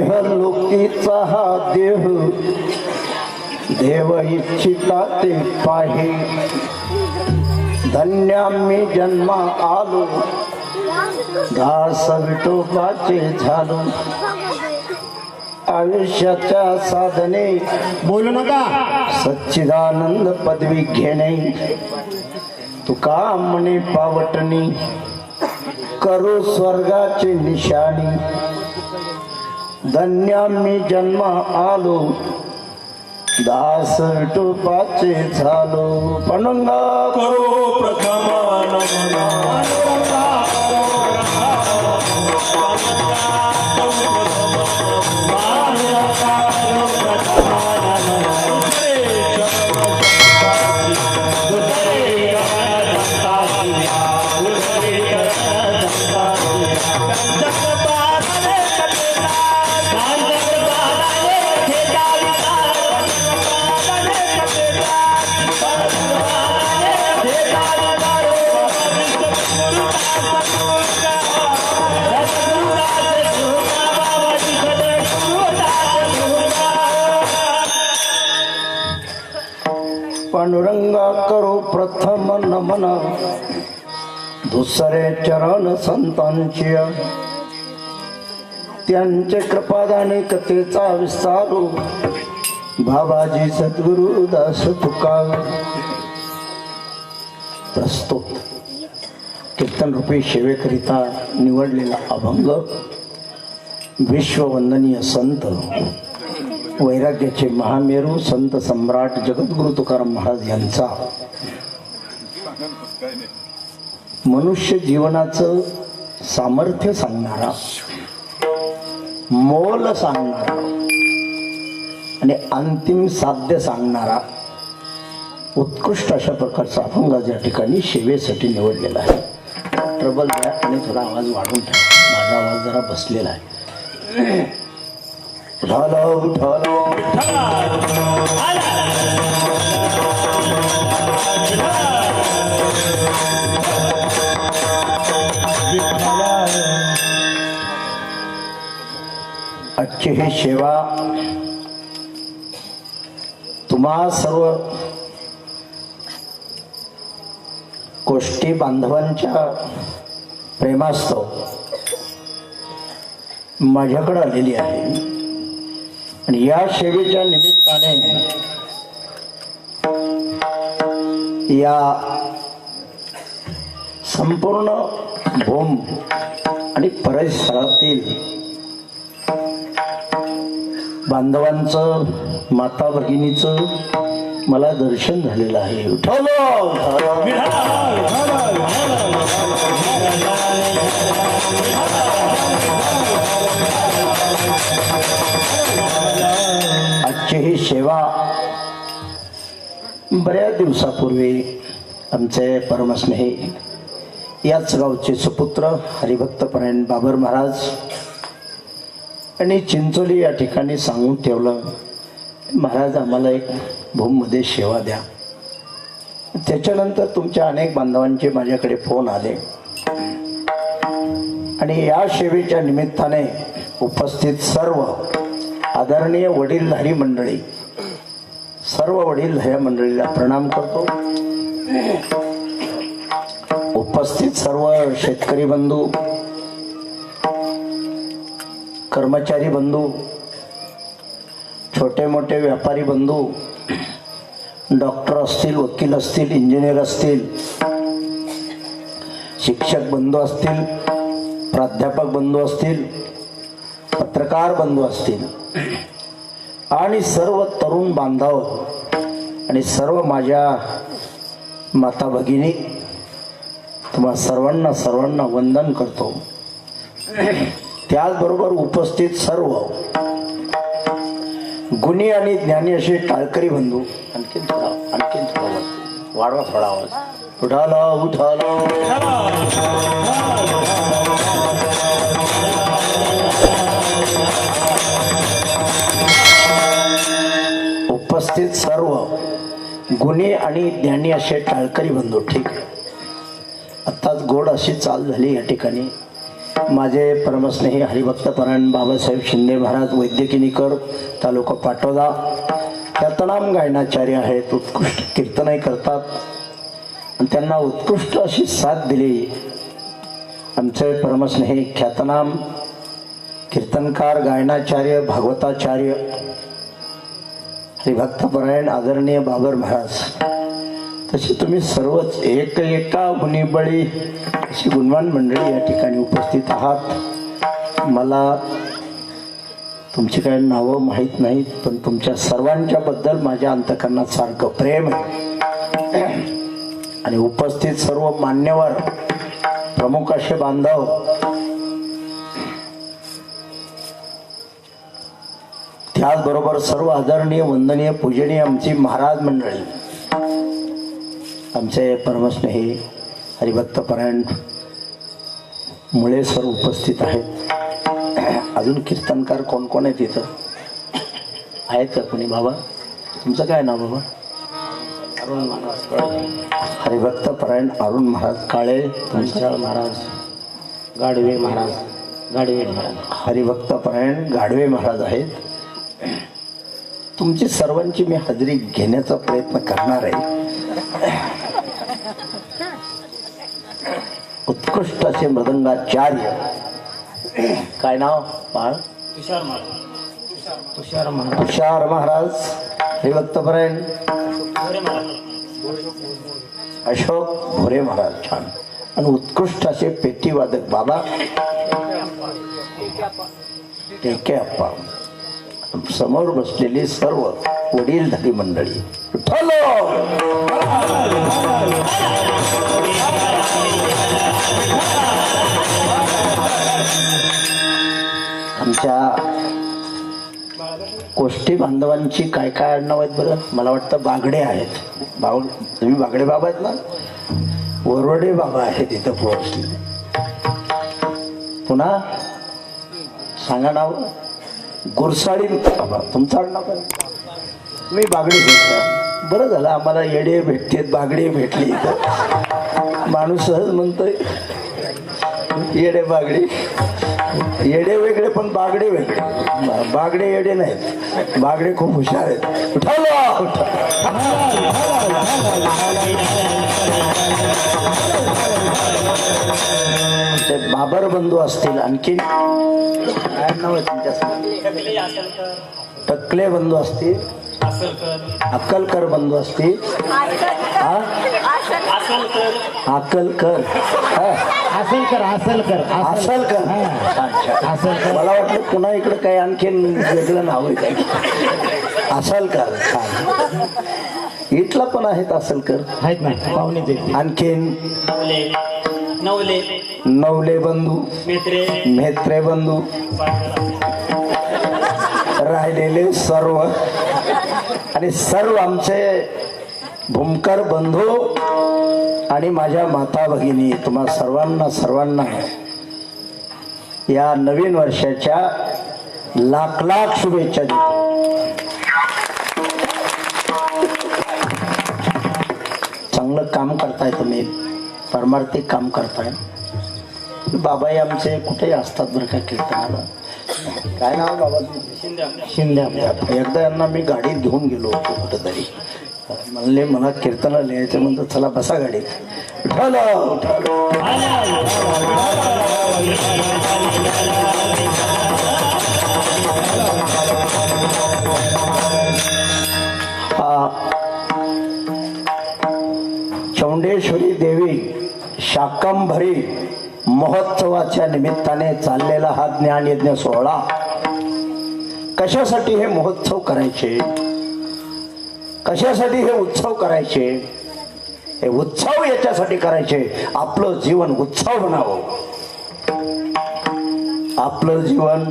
इहलोकीचा हा देह देव इच्छिता ते पाहे. धन्य मी जन्मा आलो दास विठोबाचे झालो. आयुष्याच्या साधने बोलू नका. सच्चिदानंद पदवी घेणे. तुका म्हणे पावटणी करू स्वर्गाची निशाणी. धन्य मी जन्म आलो दास विठोबाचे झालो. पणंगा करो प्रथम नमन. पांडुरंगा करो प्रथम नमन. दुसरे चरण संतांची त्यांचे कृपादाने कथेचा विस्तारू. बाबाजी सद्गुरु दास तुका. प्रस्तुत कीर्तन रूपी सेवेकरिता निवडलेला अभंग विश्ववंदनीय संत वैराग्याचे महामेरू संत सम्राट जगद्गुरु तुकाराम महाराज यांचा मनुष्य जीवनाचं सामर्थ्य सांगणारा, मोल सांगणारा आणि अंतिम साध्य सांगणारा उत्कृष्ट अशा प्रकारचा अभंग या ठिकाणी सेवेसाठी निवडलेला आहे. ट्रबल द्या आणि थोडा आवाज वाढून ठेवा. माझा आवाज जरा बसलेला आहे. उठालो उठालो आजची ही सेवा तुम्हा सर्व गोष्टी बांधवांच्या प्रेमास्तव माझ्याकडे आलेली आहे. आणि या सेवेच्या निमित्ताने या संपूर्ण भूम आणि परिसरातील बांधवांचं, माता भगिनीचं मला दर्शन झालेलं आहे. आजची ही सेवा बऱ्याच दिवसापूर्वी आमचे परमस्नेही याच गावचे सुपुत्र हरिभक्तपरायण बाबर महाराज आणि चिंचोली या ठिकाणी सांगून ठेवलं, महाराज आम्हाला एक भूममध्ये सेवा द्या. त्याच्यानंतर तुमच्या अनेक बांधवांचे माझ्याकडे फोन आले आणि या सेवेच्या निमित्ताने उपस्थित सर्व आदरणीय वडीलधारी मंडळी, सर्व वडीलधाऱ्या मंडळीला प्रणाम करतो. उपस्थित सर्व शेतकरी बंधू, कर्मचारी बंधू, छोटे मोठे व्यापारी बंधू, डॉक्टर असतील, वकील असतील, इंजिनियर असतील, शिक्षक बंधू असतील, प्राध्यापक बंधू असतील, पत्रकार बंधू असतील आणि सर्व तरुण बांधव आणि सर्व माझ्या माता भगिनी, तुम्हा सर्वांना वंदन करतो. त्याचबरोबर उपस्थित सर्व गुणी आणि ज्ञानी असे टाळकरी बंधू, आणखीन थोडा वाढवा थोडा आवाज. उठालो उठालो उपस्थित सर्व गुणी आणि ज्ञानी असे टाळकरी बंधू, ठीक आहे. आत्ताच गोड अशी चाल झाली या ठिकाणी. माझे परमस्नेही हरिभक्तपरायण बाबासाहेब शिंदे महाराज वैद्यकिनीकर तालुका पाटोदा ख्यातनाम गायनाचार्य आहेत, उत्कृष्ट कीर्तनही करतात आणि त्यांना उत्कृष्ट अशी साथ दिली आमचे परमस्नेही ख्यातनाम कीर्तनकार गायनाचार्य भागवताचार्य हरिभक्तपरायण आदरणीय बाबर महाराज. तसे तुम्ही सर्वच एका गुणीबळी अशी गुणवान मंडळी या ठिकाणी उपस्थित आहात. मला तुमची काही नावं माहीत नाहीत, पण तुमच्या सर्वांच्या बद्दल माझ्या अंतःकरणात सारखं प्रेम आहे. आणि उपस्थित सर्व मान्यवर प्रमुख असे बांधव, त्याचबरोबर सर्व आदरणीय वंदनीय पूजनीय आमची महाराज मंडळी, आमचे परमस्नेही हरिभक्तपरायण मुळे सर उपस्थित आहेत. अजून कीर्तनकार कोण कोण आहेत तिथं? आहेत का कोणी? बाबा तुमचं काय नाव बाबा? अरुण महाराज. हरिभक्तपरायण अरुण महाराज काळे. तुमचं? महाराज गाडवे महाराज. गाडवे महाराज. हरिभक्तपरायण गाडवे महाराज आहेत. तुमची सर्वांची मी हजेरी घेण्याचा प्रयत्न करणार आहे. उत्कृष्ट असे मृदंगाचार्य, काय नाव बाळ? तुषार महाराज. हरिभक्तपरायण अशोक भोरे महाराज. छान. आणि उत्कृष्ट असे पेटीवादक बाबा टेके अप्पा. समोर बसलेली सर्व वडीलधारी मंडळी, आमच्या गोष्टी बांधवांची काय काय आडनाव आहेत बरं? मला वाटतं बागडे आहेत. तुम्ही बागडे बाबा आहेत ना? वरवडे बाबा आहेत इथं पोहोचले. पुन्हा सांगा नाव. गुरसाळी बाबा. तुमचं आडनाव काय? मी बागडे भेटला. बरं झालं आम्हाला येडे भेटते, बागडे भेटली इथं. माणूस सहज म्हणतोय येडे बागडे. येडे वेगळे पण बागडे वेगळे. बागडे येडे नाहीत, बागडे खूप हुशार आहेत. ते बाबर बंधू असतील. आणखी काय नाव आहे तुमच्या? टकले बंधू असतील, अक्कलकर बंधू असतील, अक्कलकर आसलकर. मला वाटलं पुन्हा इकडे काही आणखीन वेगळं नाव आहे काय? आसलकर. इथला पण आहेत आसलकर आहेत ना पाहुणे ते. आणखीन नवले बंधू, म्हेत्रे बंधू, राहिलेले सर्व आणि सर्व आमचे भूमकर बंधू आणि माझ्या माता भगिनी, तुम्हा सर्वांना या नवीन वर्षाच्या लाख लाख शुभेच्छा देतो. चांगलं काम करताय तुम्ही, परमार्थिक काम करताय. बाबाई आमचे कुठेही असतात बरं का कीर्तनाला. काय नाव बाबा? शिंदे. एकदा यांना मी गाडीत घेऊन गेलो होतो कुठेतरी. म्हणले मला कीर्तनाला लिहायचं म्हणतो, चला बसा गाडीत. चौंडेश्वरी देवी शाकंभरी महोत्सवाच्या निमित्ताने चाललेला हा ज्ञानयज्ञ सोहळा. कशासाठी हे महोत्सव करायचे, कशासाठी हे उत्सव करायचे? हे उत्सव याच्यासाठी करायचे आपलं जीवन उत्सव बनावं, आपलं जीवन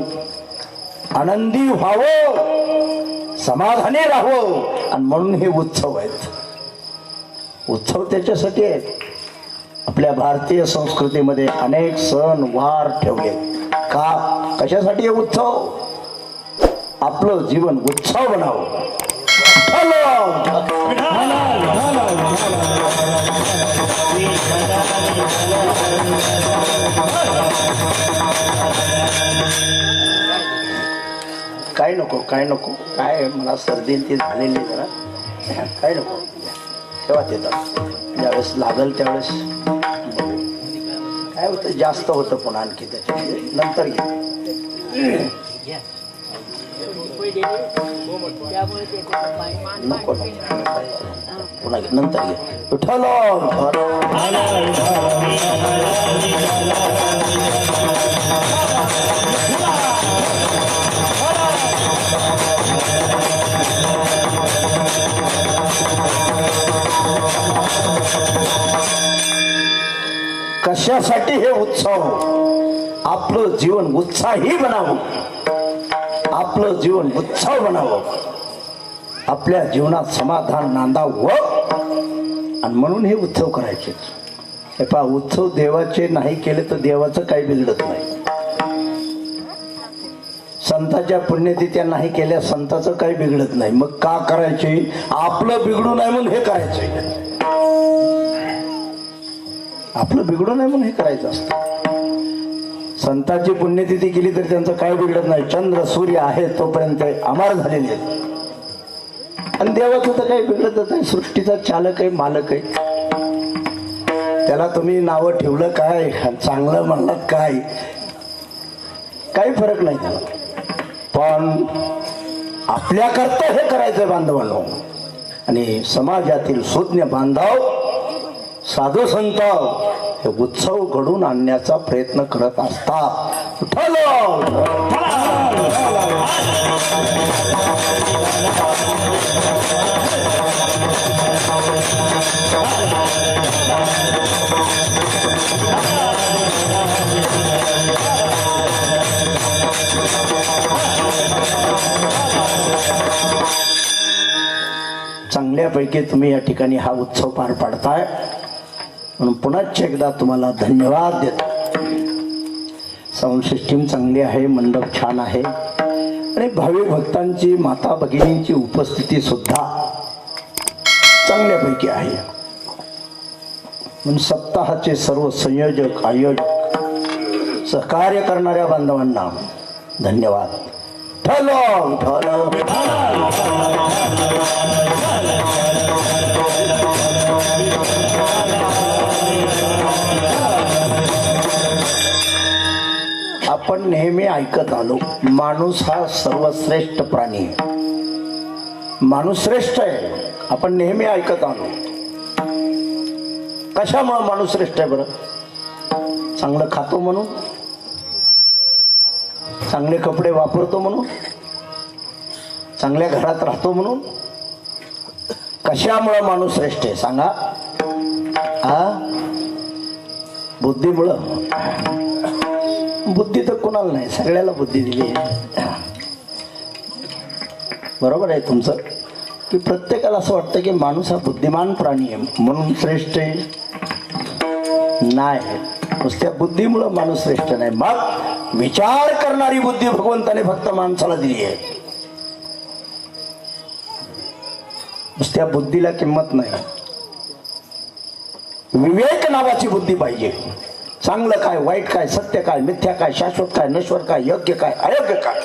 आनंदी व्हावं, समाधानी राहावं. आणि म्हणून हे उत्सव आहेत. उत्सव त्याच्यासाठी आहेत. आपल्या भारतीय संस्कृतीमध्ये अनेक सण वार ठेवले. का? कशासाठी हे उत्सव? आपलं जीवन उत्सव बनावं. काय नको काय नको काय मला सर्दी ती झालेली जरा काय नको तेव्हा देतात ज्यावेळेस लागल त्यावेळेस काय होतं जास्त होतं पुन्हा आणखी त्याच्यामध्ये नंतर घे नको पुन्हा घे नंतर घे विठ्ठल कशासाठी हे उत्सव आपलं जीवन उत्साही बनावं आपलं जीवन उत्सव बनावं आपल्या जीवनात समाधान नांदावं आणि म्हणून हे उत्सव करायचे हे पहा उत्सव देवाचे नाही केले तर देवाचं काही बिघडत नाही संतांच्या पुण्यतिथ्या नाही केल्या संतांचं काही बिघडत नाही मग का करायचे आपलं बिघडू नाही म्हणून हे करायचे आपलं बिघडू नाही म्हणून हे करायचं असतं संतांची पुण्यतिथी केली तरी त्यांचं काय बिघडत नाही चंद्र सूर्य आहे तोपर्यंत अमर झालेले आहेत आणि देवाचं तर काही बिघडतच नाही सृष्टीचा चालक आहे मालक आहे त्याला तुम्ही नावं ठेवलं काय चांगलं म्हणलं काय काही फरक नाही त्याला पण आपल्याकरता हे करायचं बांधवांनो आणि समाजातील सुज्ञ बांधव साधू संत हे उत्सव घडून आणण्याचा प्रयत्न करत असतात चांगल्यापैकी तुम्ही या ठिकाणी हा उत्सव पार पाडताय म्हणून पुन्हा एकदा तुम्हाला धन्यवाद देतो साऊंड सिस्टीम चांगली आहे मंडप छान आहे आणि भाविक भक्तांची माता भगिनींची उपस्थिती सुद्धा चांगल्यापैकी आहे म्हणून सप्ताहाचे सर्व संयोजक आयोजक सहकार्य करणाऱ्या बांधवांना धन्यवाद ठलो ठलो आपण नेहमी ऐकत आलो माणूस हा सर्वश्रेष्ठ प्राणी आहे माणूस श्रेष्ठ आहे आपण नेहमी ऐकत आलो कशामुळे माणूस श्रेष्ठ आहे बरं चांगलं खातो म्हणून चांगले कपडे वापरतो म्हणून चांगल्या घरात राहतो म्हणून कशामुळे माणूस श्रेष्ठ आहे सांगा बुद्धीमुळं बुद्धी तर कोणाला नाही सगळ्याला बुद्धी दिली आहे बरोबर आहे तुमचं की प्रत्येकाला असं वाटतं की माणूस हा बुद्धिमान प्राणी आहे म्हणून श्रेष्ठ आहे नाही नुसत्या बुद्धीमुळं माणूस श्रेष्ठ नाही मग विचार करणारी बुद्धी भगवंताने फक्त माणसाला दिली आहे नुसत्या बुद्धीला किंमत नाही विवेक नावाची बुद्धी पाहिजे चांगलं काय वाईट काय सत्य काय मिथ्या काय शाश्वत काय नश्वर काय योग्य काय अयोग्य काय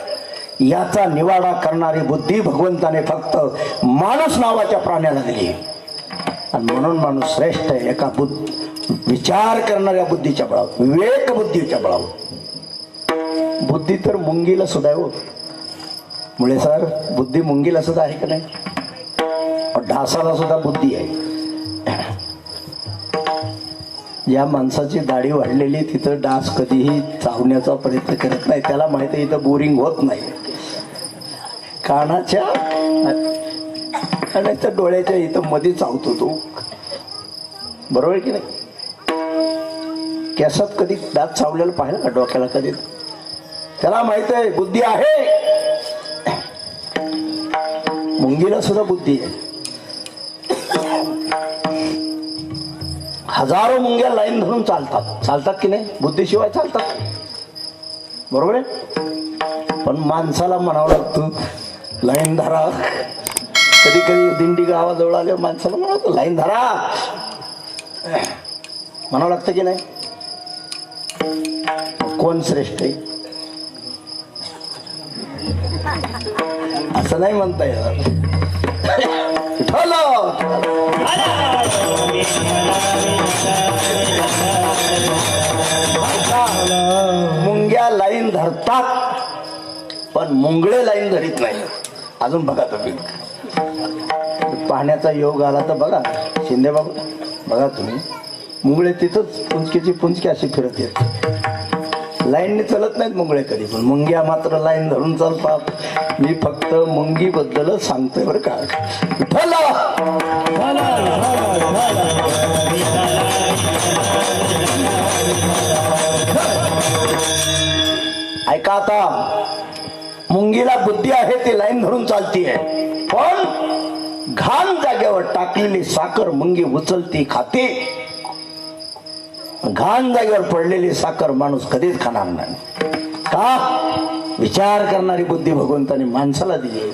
याचा निवाडा करणारी बुद्धी भगवंताने फक्त माणूस नावाच्या प्राण्याला दिली आणि म्हणून माणूस श्रेष्ठ आहे एका विचार करणाऱ्या बुद्धीच्या बळावर विवेक बुद्धीच्या बळावर बुद्धी तर मुंगीला सुद्धा आहे हो मुळे सर बुद्धी मुंगीला सुद्धा आहे का नाही ढासाला सुद्धा बुद्धी आहे या माणसाची दाढी वाढलेली तिथं डास कधीही चावण्याचा प्रयत्न करत नाही त्याला माहिती आहे इथं बोरिंग होत नाही कानाच्या आणि त्या डोळ्याच्या इथं मध्ये चावतो तो बरोबर की नाही केसात कधी डास चावलेलं पाहिलं का डोक्याला कधी त्याला माहित आहे बुद्धी आहे मुंगीला सुद्धा बुद्धी आहे हजारो मुंग्या लाईन धरून चालतात की नाही बुद्धीशिवाय चालतात बरोबर आहे पण माणसाला म्हणावं लागतं लाईन धरा कधी कधी दिंडी गावाजवळ आल्यावर माणसाला म्हणावं लाईन धरा म्हणावं लागतं की नाही. कोण श्रेष्ठ आहे असं नाही म्हणता येणार. मुंग्या लाईन धरतात पण मुंगळे लाईन धरीत नाही. अजून बघा तुम्ही पाहण्याचा योग आला तर बघा शिंदे बाबा बघा तुम्ही मुंगळे तिथंच पुंचकीची पुंचकी अशी फिरत येत. लाईनने चलत नाहीत मुंगळे कधी पण मुंग्या मात्र लाईन धरून चालतात. मी फक्त मुंगी बद्दल सांगतोय बरं का. ऐका आता मुंगीला बुद्धी आहे ती लाईन धरून चालतीये पण घाण जागेवर टाकलेली साखर मुंगी उचलती खाते. घाण जागेवर पडलेली साखर माणूस कधीच खाणार नाही. का विचार करणारी बुद्धी भगवंताने माणसाला दिली.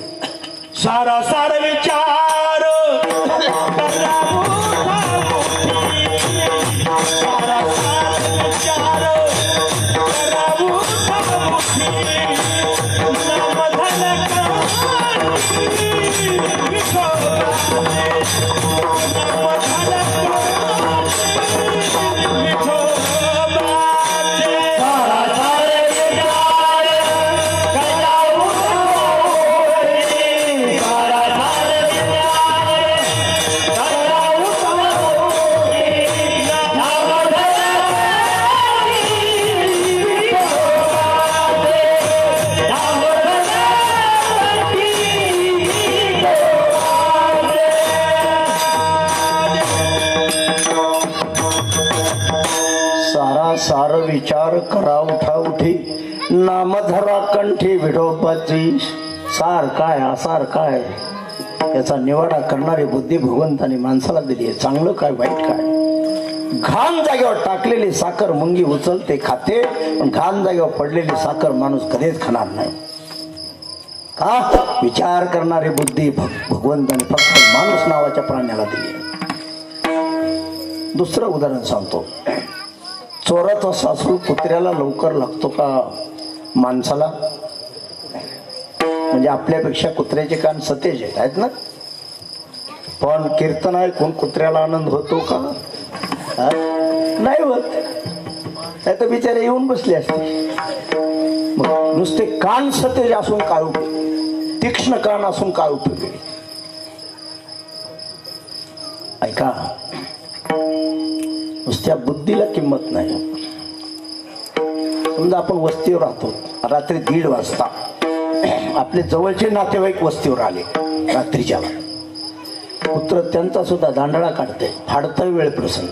सारा सार विचार सारा सार विचार सार विचार करा उठा उठी नामधरा कंठी विठोबाची. सार काय आसार काय याचा निवाडा करणारी बुद्धी भगवंताने माणसाला दिली आहे. चांगलं काय वाईट काय. घाण जागेवर टाकलेली साखर मुंगी उचलते खाते पण घाण जागेवर पडलेली साखर माणूस कधीच खाणार नाही. का विचार करणारी बुद्धी भगवंताने फक्त माणूस नावाच्या प्राण्याला दिली. दुसरं उदाहरण सांगतो. चोराचा सासू कुत्र्याला लवकर लागतो का माणसाला. म्हणजे आपल्यापेक्षा कुत्र्याचे कान सतेज आहेत ना. पण कीर्तन ऐकून कुत्र्याला आनंद होतो का नाही होत. नाही तर बिचारे येऊन बसले असते. मग नुसते कान सतेज असून काय उपयोग. तीक्ष्ण कान असून काय उपयोग. ऐका नुसत्या बुद्धीला किंमत नाही. समजा आपण वस्तीवर राहतो रात्री 1:30 वाजता आपले जवळचे नातेवाईक वस्तीवर आले रात्रीच्या. पुत्र त्यांचा सुद्धा दांडळा काढते फाडतोय वेळ प्रसंग.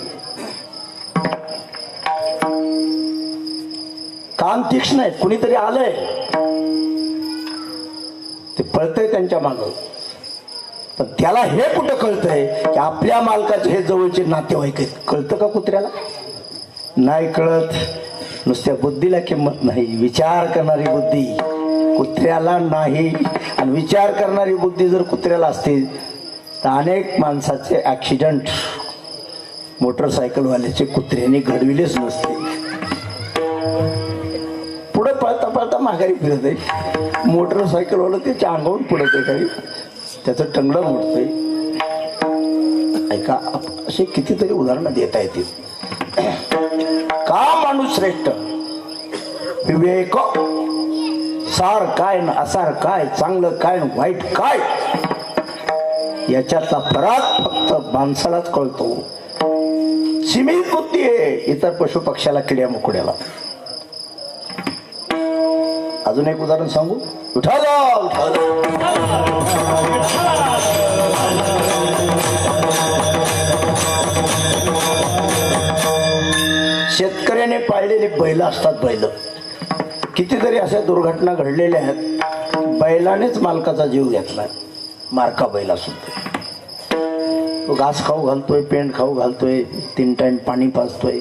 कान तीक्ष्ण आहेत. कुणीतरी आलंय ते पळतंय त्यांच्या मागं. पण त्याला हे कुठं कळतंय की आपल्या मालकाचे हे जवळचे नातेवाईक आहेत. कळतं का कुत्र्याला. नाही कळत. नुसत्या बुद्धीला किंमत नाही. विचार करणारी बुद्धी कुत्र्याला नाही. आणि विचार करणारी बुद्धी जर कुत्र्याला असते तर अनेक माणसाचे ऍक्सिडेंट मोटरसायकलवाल्याचे कुत्र्याने घडविलेच नसते. पुढे पळता पळता माघारी फिरत आहे. मोटरसायकलवाला त्याच्या अंगावून पडत आहे काही त्याचं टंगडं मोडतंय. ऐका असे कितीतरी उदाहरणं देता येतील. का माणूस श्रेष्ठ. विवेक सार काय न असार काय चांगलं काय न वाईट काय याच्यातला फरक फक्त माणसालाच कळतो. सीमित बुद्धी आहे इतर पशु पक्ष्याला किड्या मुकड्याला. अजून एक उदाहरण सांगू. उठा जाऊ शेतकऱ्याने पाळलेली बैल असतात. बैल कितीतरी अशा दुर्घटना घडलेल्या आहेत. बैलानेच मालकाचा जीव घेतलाय. मारका बैल सुद्धा तो घास खाऊ घालतोय पेंड खाऊ घालतोय 3 टाइम पाणी पाजतोय.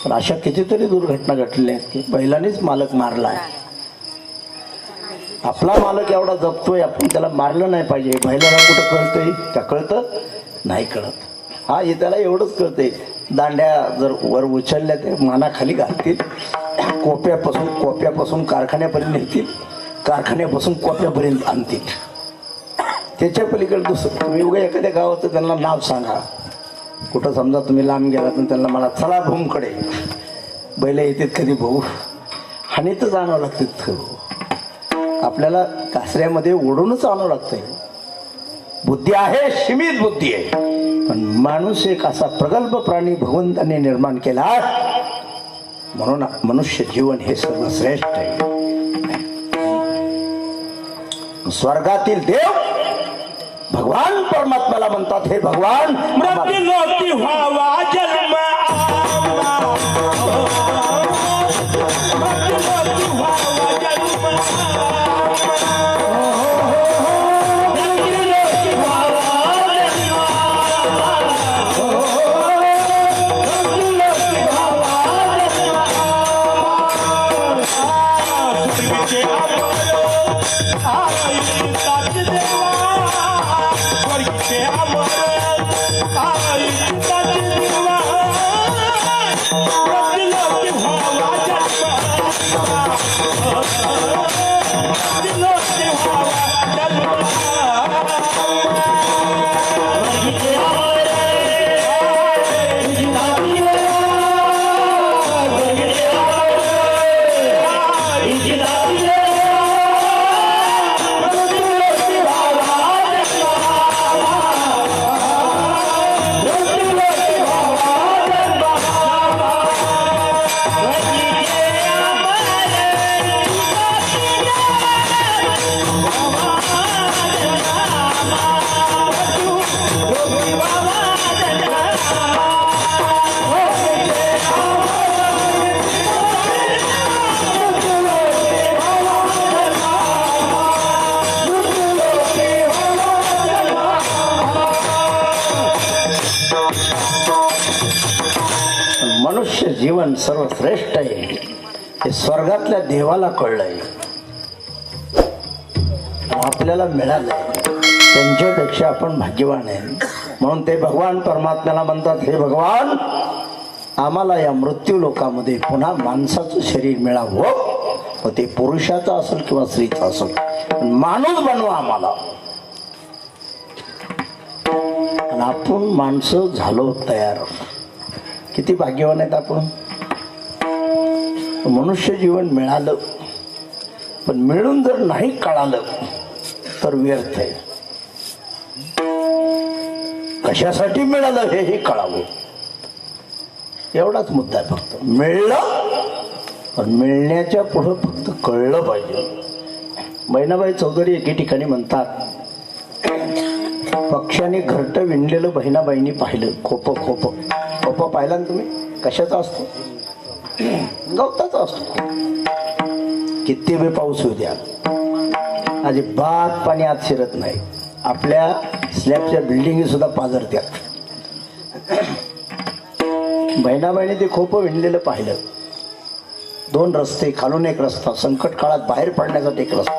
पण अशा कितीतरी दुर्घटना घडलेल्या आहेत की बैलानेच मालक मारलाय. आपला मालक एवढा जपतोय, आपण त्याला मारलं नाही पाहिजे. बैलाला कुठं कळतंय का? कळतं नाही कळत. हा हे त्याला एवढंच कळतंय, दांड्या जर वर उचलल्या ते मानाखाली घालतील, कोप्यापासून कारखान्यापर्यंत नेतील, कारखान्यापासून कोप्यापर्यंत आणतील. त्याच्या पलीकडे दुसरं तुम्ही उगा एखाद्या गावाचं त्यांना नाव सांगा, कुठं समजा तुम्ही लांब गेला तर त्यांना मला चला भूमकडे, बैल येतात कधी भाऊ हानीतच आणावं लागतं. आपल्याला कासऱ्यामध्ये ओढूनच आणावं लागतंय. बुद्धी आहे, सीमित बुद्धी आहे, पण माणूस एक असा प्रगल्भ प्राणी भगवंताने निर्माण केला, म्हणून मनुष्य जीवन हे सर्वश्रेष्ठ आहे. स्वर्गातील देव भगवान परमात्म्याला म्हणतात, हे भगवान मृत्यूलोकी व्हावा जन्म आम्हा. मृत्यूलोकी व्हावा जन्म आम्हा. मृत्यूलोकी व्हावा जन्म आम्हा. मृत्यूलोकी व्हावा जन्म आम्हा. स्वर्गीचे अमर आई ताज देवा. स्वर्गीचे अमर आई ताज देवा. मृत्यूलोकी व्हावा जन्म आम्हा. मृत्यूलोकी व्हावा जन्म आम्हा. स्वर्गीचे अमर आई ताज देवा. स्वर्गीचे अमर आई ताज देवा. मृत्यूलोकी व्हावा जन्म आम्हा. मृत्यूलोकी व्हावा जन्म आम्हा. स्वर्गीचे अमर मनुष्य जीवन सर्वश्रेष्ठ आहे हे स्वर्गातल्या देवाला कळलंय, आपल्याला मिळालंय. त्यांच्यापेक्षा आपण भाग्यवान आहे. म्हणून ते भगवान परमात्म्याला म्हणतात, हे भगवान आम्हाला या मृत्यू लोकामध्ये पुन्हा माणसाचं शरीर मिळावं, व ते पुरुषाचं असेल किंवा स्त्रीचं असेल, पण माणूस बनवा आम्हाला. आणि आपण माणसं झालो तयार. किती भाग्यवान आहेत आपण. मनुष्य जीवन मिळालं, पण मिळून जर नाही कळालं तर व्यर्थ आहे. कशासाठी मिळालं हे कळावं, एवढाच मुद्दा आहे फक्त. मिळलं, पण मिळण्याच्या पुढं फक्त कळलं पाहिजे. बहिणाबाई चौधरी एके ठिकाणी म्हणतात, पक्ष्याने घरटं विणलेलं बहिणाबाईंनी पाहिलं. खोप पाहिला ना तुम्ही? कशाचा असतो? गवताचा असतो. किती वेळ पाऊस होऊ द्या, अजिबात पाणी आत शिरत नाही. आपल्या स्लॅबच्या बिल्डिंगी सुद्धा पाझरत्यात. बहिणाबाईने ते खोप विणलेलं पाहिलं. दोन रस्ते, खालून एक रस्ता, संकट काळात बाहेर पडण्यासाठी एक रस्ता.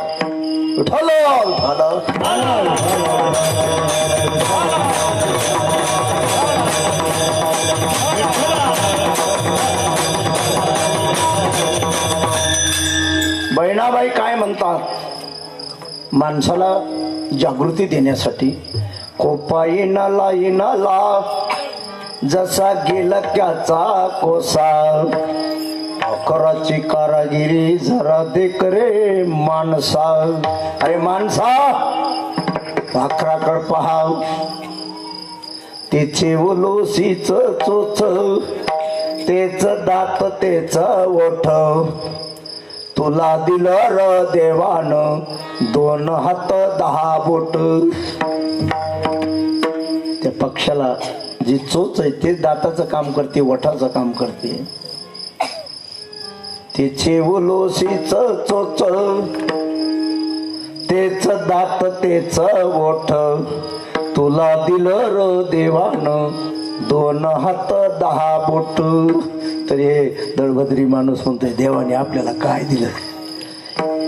बहिणाबाई काय म्हणतात, माणसाला जागृती देण्यासाठी, कोपा येणाला जसा गेला त्याचा कोसा, कराची कारागिरी जरा देख रे माणसा. अरे माणसा, पाखराकड पहा, तेचे उलोसीच चोच, तेच दात तेच ओठ, तुला दिलं र देवान 2 हात 10 बोट. त्या पक्षाला जी चोच आहे ते दाताचं काम करते, ओठाचं काम करते. तिचे उलोसीच चोच, तेच दात तेच ओठ, तुला दिलं र देवान 2 हात 10 बोट. तर हे दळभद्री माणूस म्हणतोय, देवाने आपल्याला काय दिलं?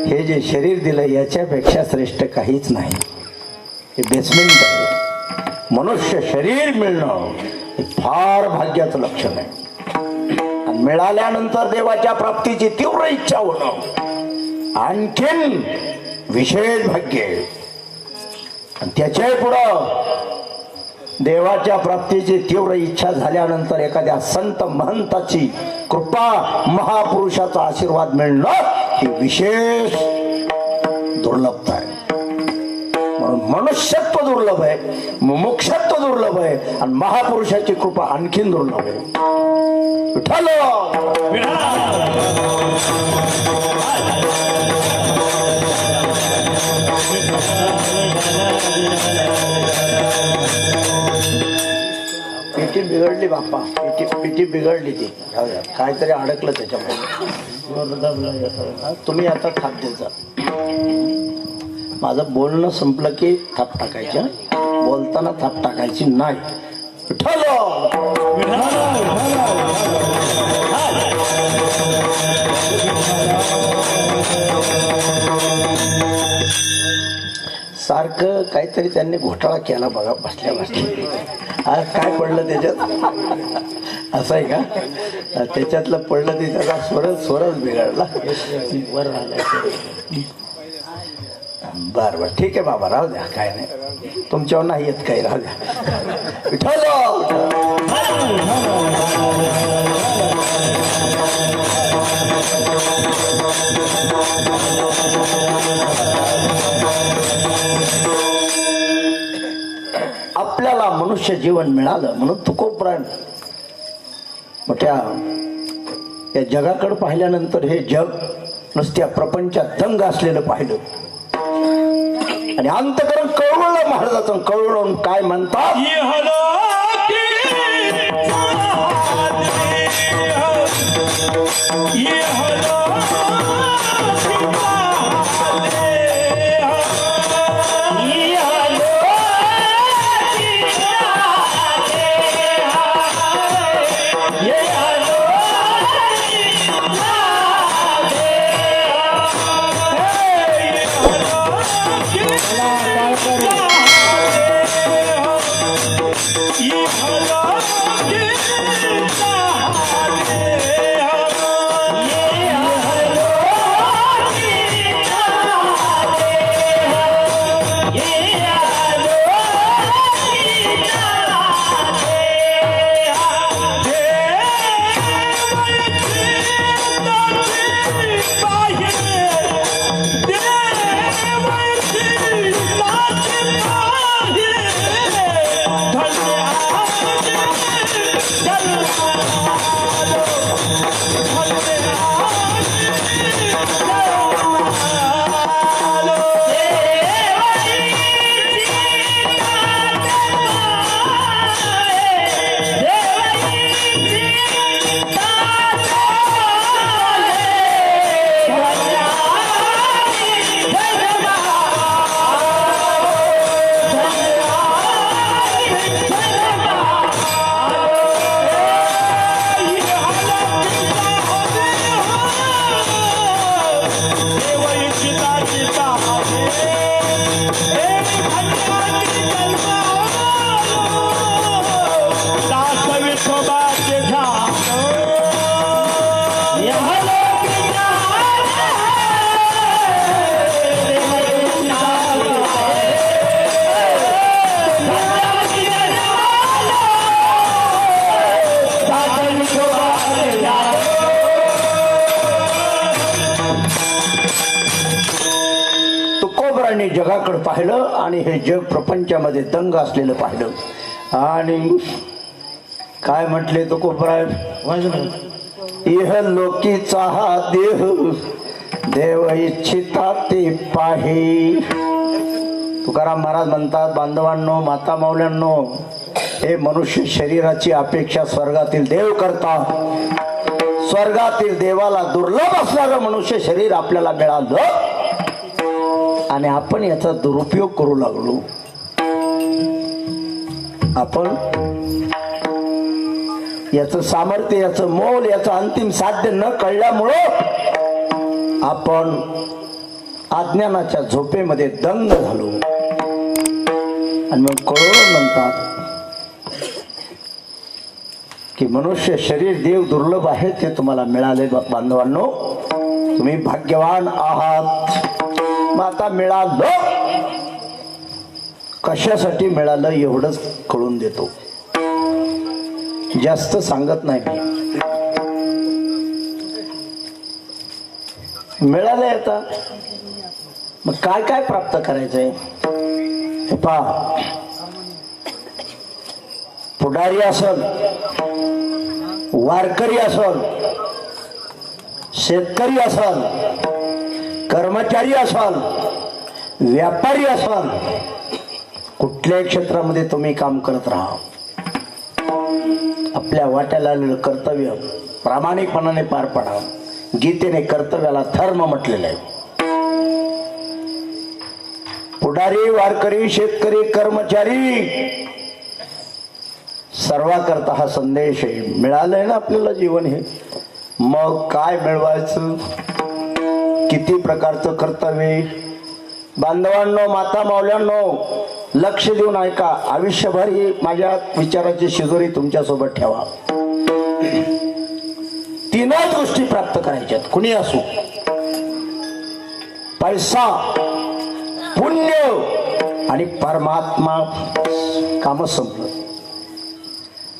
हे जे शरीर दिलं याच्यापेक्षा श्रेष्ठ काहीच नाही. हे बेसमेंट आहे. मनुष्य शरीर मिळणं हे फार भाग्याचं लक्षण आहे. आणि मिळाल्यानंतर देवाच्या प्राप्तीची तीव्र इच्छा होणं आणखीन विशेष भाग्य आहे. आणि त्याच्याही पुढं देवाच्या प्राप्तीची तीव्र इच्छा झाल्यानंतर एखाद्या संत महंताची कृपा महापुरुषाचा आशीर्वाद मिळणं ही विशेष दुर्लभता आहे. म्हणून मनुष्यत्व दुर्लभ आहे, मुमुक्षत्व दुर्लभ आहे आणि महापुरुषाची कृपा आणखीन दुर्लभ आहे. विठ्ठल पेटी बिघडली बाप्पा, पेटी बिघडली ती. काहीतरी अडकलं त्याच्यामध्ये. तुम्ही आता थाप द्यायचा. माझं बोलणं संपलं की थाप टाकायच्या, बोलताना थाप टाकायची नाही. विठ्ठल सारखं काहीतरी त्यांनी घोटाळा केला बघा बसल्या बसल्या. आज काय पडलं त्याच्यात असं आहे का? त्याच्यातलं पडलं ते त्याचा स्वरच बिघडला. वर आला. बरं बरं ठीक आहे बाबा, राहू द्या, काय नाही, तुमच्यावर नाही येत काही, राहू द्या. विठ्ठल आपल्याला मनुष्य जीवन मिळालं म्हणून तुकोप्राण मोठ्या या जगाकडे पाहिल्यानंतर हे जग नुसत्या प्रपंचात दंग असलेलं पाहिलं आणि अंतकरण कळवळलं महाराजाचं. कळवळून काय म्हणतात, जगाकडे पाहिलं आणि हे जग प्रपंचामध्ये दंग असलेलं पाहिलं आणि काय म्हटले तो कोपराय, इह लोकीचा हा देह देव इच्छिता ते पाहे. तुकाराम महाराज म्हणतात, बांधवांनो, माता माऊल्यांनो, हे मनुष्य शरीराची अपेक्षा स्वर्गातील देव करतात. स्वर्गातील देवाला दुर्लभ असणारं मनुष्य शरीर आपल्याला मिळालं आणि आपण याचा दुरुपयोग करू लागलो. आपण याचं सामर्थ्य, याचं मोल, याचं अंतिम साध्य न कळल्यामुळं आपण अज्ञानाच्या झोपेमध्ये दंग झालो आणि मग कळून म्हणतात की मनुष्य शरीर देव दुर्लभ आहे ते तुम्हाला मिळाले बांधवांनो, तुम्ही भाग्यवान आहात. मग आता मिळालं, कशासाठी मिळालं एवढंच कळून देतो, जास्त सांगत नाही मी. मिळालंय आता, मग काय काय प्राप्त करायचंय हे पहा. पुढारी असल, वारकरी असल, शेतकरी असल, कर्मचारी असाल, व्यापारी असाल, कुठल्याही क्षेत्रामध्ये तुम्ही काम करत राहा. आपल्या वाट्याला आलेलं कर्तव्य प्रामाणिकपणाने पार पाडा. गीतेने कर्तव्याला धर्म म्हटलेलं आहे. पुढारी, वारकरी, शेतकरी, कर्मचारी सर्वांकरता हा संदेश आहे. मिळालंय ना आपल्याला जीवन हे, मग काय मिळवायचं, किती प्रकारचं कर्तव्य. बांधवांनो, माता माऊल्यांनो, लक्ष देऊन ऐका. आयुष्यभर ही माझ्या विचाराची शिजोरी तुमच्यासोबत ठेवा. तीनच गोष्टी प्राप्त करायच्यात, कुणी असो. पैसा, पुण्य आणि परमात्मा. काम संपलं.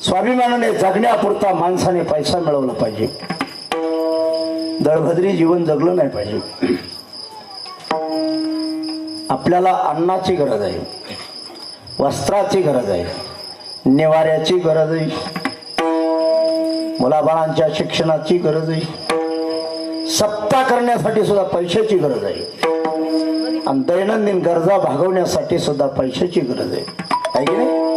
स्वाभिमानाने जगण्यापुरता माणसाने पैसा मिळवला पाहिजे. दळभद्री जीवन जगलं नाही पाहिजे. आपल्याला अन्नाची गरज आहे, वस्त्राची गरज आहे, निवाऱ्याची गरज आहे, मुलाबाळांच्या शिक्षणाची गरज आहे, सप्ताह करण्यासाठी सुद्धा पैशाची गरज आहे आणि दैनंदिन गरजा भागवण्यासाठी सुद्धा पैशाची गरज आहे की नाही.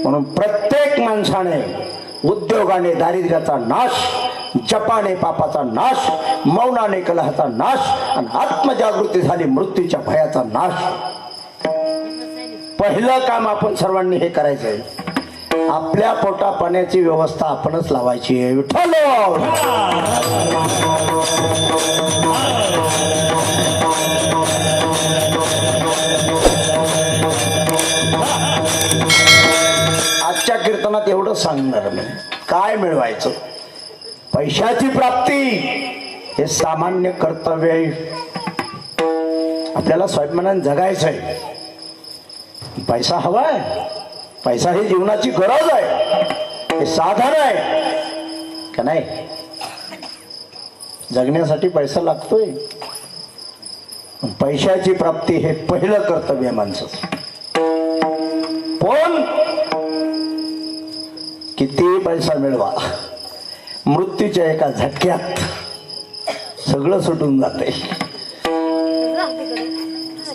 म्हणून प्रत्येक माणसाने उद्योगाने दारिद्र्याचा नाश, जपाने पापाचा नाश, मौनाने कलहाचा नाश आणि आत्मजागृती झाली मृत्यूच्या भयाचा नाश. पहिलं काम आपण सर्वांनी हे करायचं आहे. आपल्या पोटा पाण्याची व्यवस्था आपणच लावायची आहे. विठ्ठल आजच्या कीर्तनात एवढं सांगणार मी. काय मिळवायचं, पैशाची प्राप्ती हे सामान्य कर्तव्य आहे. आपल्याला स्वाभिमानाने जगायचं आहे. पैसा हवाय, पैसा ही जीवनाची गरज आहे, हे साधन आहे का नाही. जगण्यासाठी पैसा लागतोय. पैशाची प्राप्ती हे पहिलं कर्तव्य आहे माणसाचं. पण किती पैसा मिळवा, मृत्यूच्या एका झटक्यात सगळं सुटून जाते.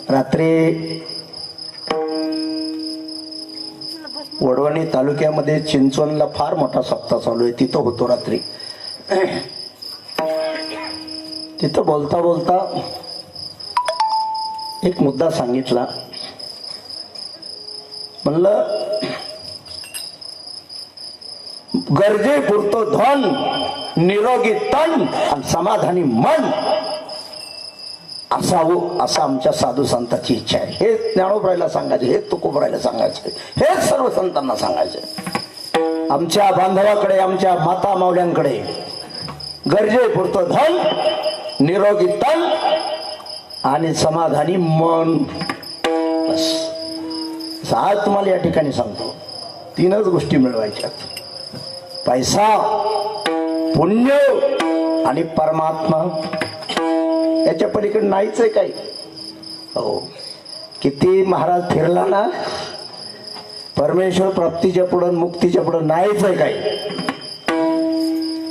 रात्री वडवणी तालुक्यामध्ये चिंचवणला फार मोठा सप्ताह चालू आहे. तिथं होतो रात्री. तिथं बोलता बोलता एक मुद्दा सांगितला. म्हणलं गरजेपुरतं धन, निरोगी तन आणि समाधानी मन असावं असं आमच्या साधू संतांची इच्छा आहे. हे ज्ञानोबरायला सांगायचे, हे तुकोबरायला सांगायचे, हे सर्व संतांना सांगायचे. आमच्या बांधवाकडे, आमच्या माता माऊल्यांकडे गरजेपुरतं धन, निरोगी तन आणि समाधानी मन. बस आज तुम्हाला या ठिकाणी सांगतो, तीनच गोष्टी मिळवायच्यात. पैसा, पुण्य आणि परमात्मा. याच्या पलीकडे नाहीच आहे काही. हो, किती महाराज फिरला ना, परमेश्वर प्राप्तीच्या पुढं, मुक्तीच्या पुढं नाहीच आहे काही.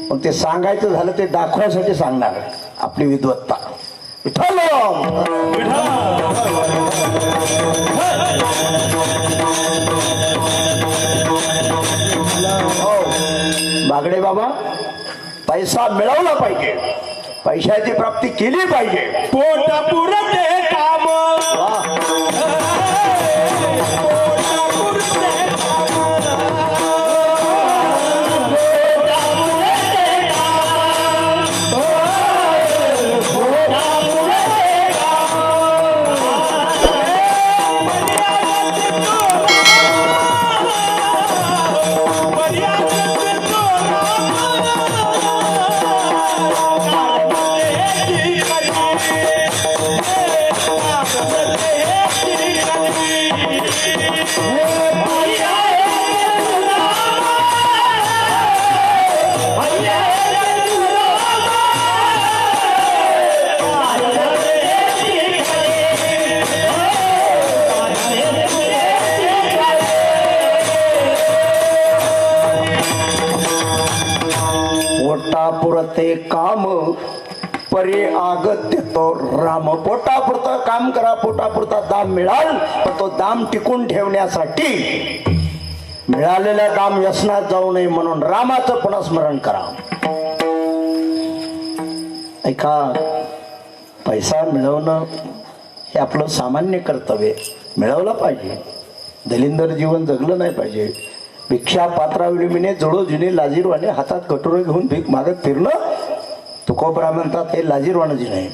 पण ते सांगायचं झालं ते दाखवायसाठी सांगणार आपली विद्वत्ता. विठ्ठल बागडे बाबा, पैसा मिळवला पाहिजे, पैशाची प्राप्ती केली पाहिजे. पोट पुरते काम, करते काम परी आगत्य तो राम. पोटापुरतं काम करा, पोटापुरता दाम मिळाल, पण तो दाम टिकून ठेवण्यासाठी मिळालेला दाम व्यसनात जाऊ नये म्हणून रामाचं पुन्हा स्मरण करा. ऐका, पैसा मिळवणं हे आपलं सामान्य कर्तव्य. मिळवलं पाहिजे, दलिंदर जीवन जगलं नाही पाहिजे. भिक्षा पात्राविळीने जोडो जुने लाजीरवाने हातात कटोरं घेऊन भीक मागत फिरणं, तुकोबरा म्हणतात हे लाजीरवाणं जी नाही.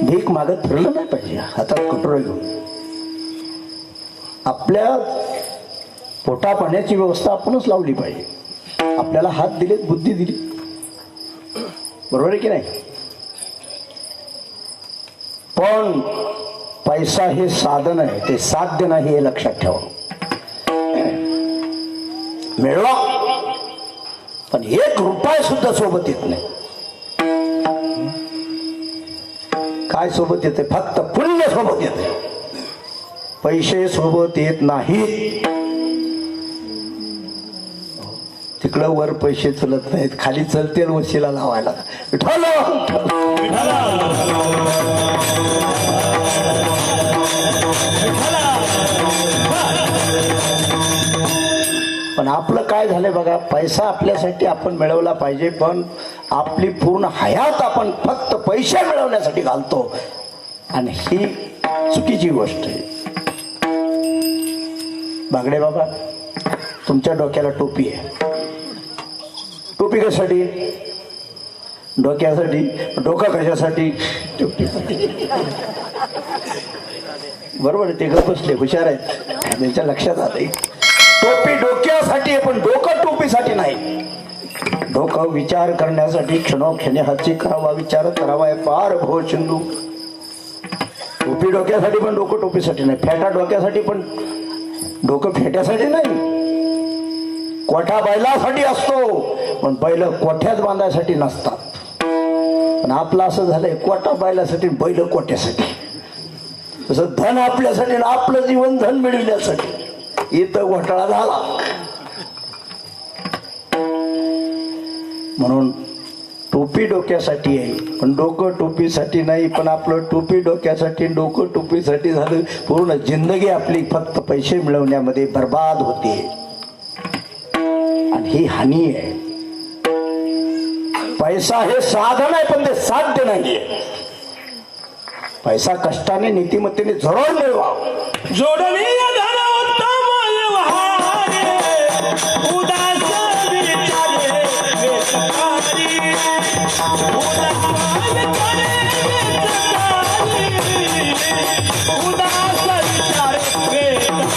भीक मागत फिरलं नाही पाहिजे हातात कटोरं घेऊन. आपल्या पोटा पाण्याची व्यवस्था आपणच लावली पाहिजे. आपल्याला हात दिलेत, बुद्धी दिली, बरोबर आहे की नाही? पण पैसा हे साधन आहे, ते साध्य नाही हे लक्षात ठेवा. मिळवा, पण 1 रुपया सुद्धा सोबत येत नाही. काय सोबत येते? फक्त पुण्य सोबत येते, पैसे सोबत येत नाहीत. तिकडं वर पैसे चलत नाहीत, खाली चलते वशिला लावायला. विठ्ठल पण आपलं काय झालंय बघा, पैसा आपल्यासाठी आपण मिळवला पाहिजे, पण आपली पूर्ण हयात आपण फक्त पैसे मिळवण्यासाठी घालतो, आणि ही चुकीची गोष्ट आहे. बागडे बाबा, तुमच्या डोक्याला टोपी आहे. टोपी कशासाठी? डोक्यासाठी. डोका कशासाठी? बरोबर आहे, ते गप बसले, हुशार आहेत, त्यांच्या लक्षात आलंय. टोपी डोक्यासाठी आहे, पण डोकं टोपीसाठी नाही. डोकं विचार करण्यासाठी, क्षणोक्षणी हाची करावा, विचार करावा पार भो सिंधू. टोपी डोक्यासाठी, पण डोकं टोपीसाठी नाही. फेटा डोक्यासाठी, पण डोकं फेट्यासाठी नाही. कोठा बैलासाठी असतो, पण बैल कोठ्यात बांधायसाठी नसतात. पण आपलं असं झालंय, कोठा बैलासाठी, बैल कोठ्यासाठी. तसं धन आपल्यासाठी, आपलं जीवन धन मिळविण्यासाठी. इथं घोटाळा झाला. म्हणून टोपी डोक्यासाठी आहे, पण डोकं टोपीसाठी नाही. पण आपलं टोपी डोक्यासाठी, डोकं टोपीसाठी झालं. पूर्ण जिंदगी आपली फक्त पैसे मिळवण्यामध्ये बर्बाद होते, आणि ही हानी आहे. पैसा हे साधन आहे, पण ते साध्य नाहीये. पैसा कष्टाने, नीतिमत्तेने जरूर मिळवा. जोडणी धन उत्तम व्यवहारे, उदास विचारे वेशकारी. उदास विचारे वेशकारी, उदास विचारे वेशकारी.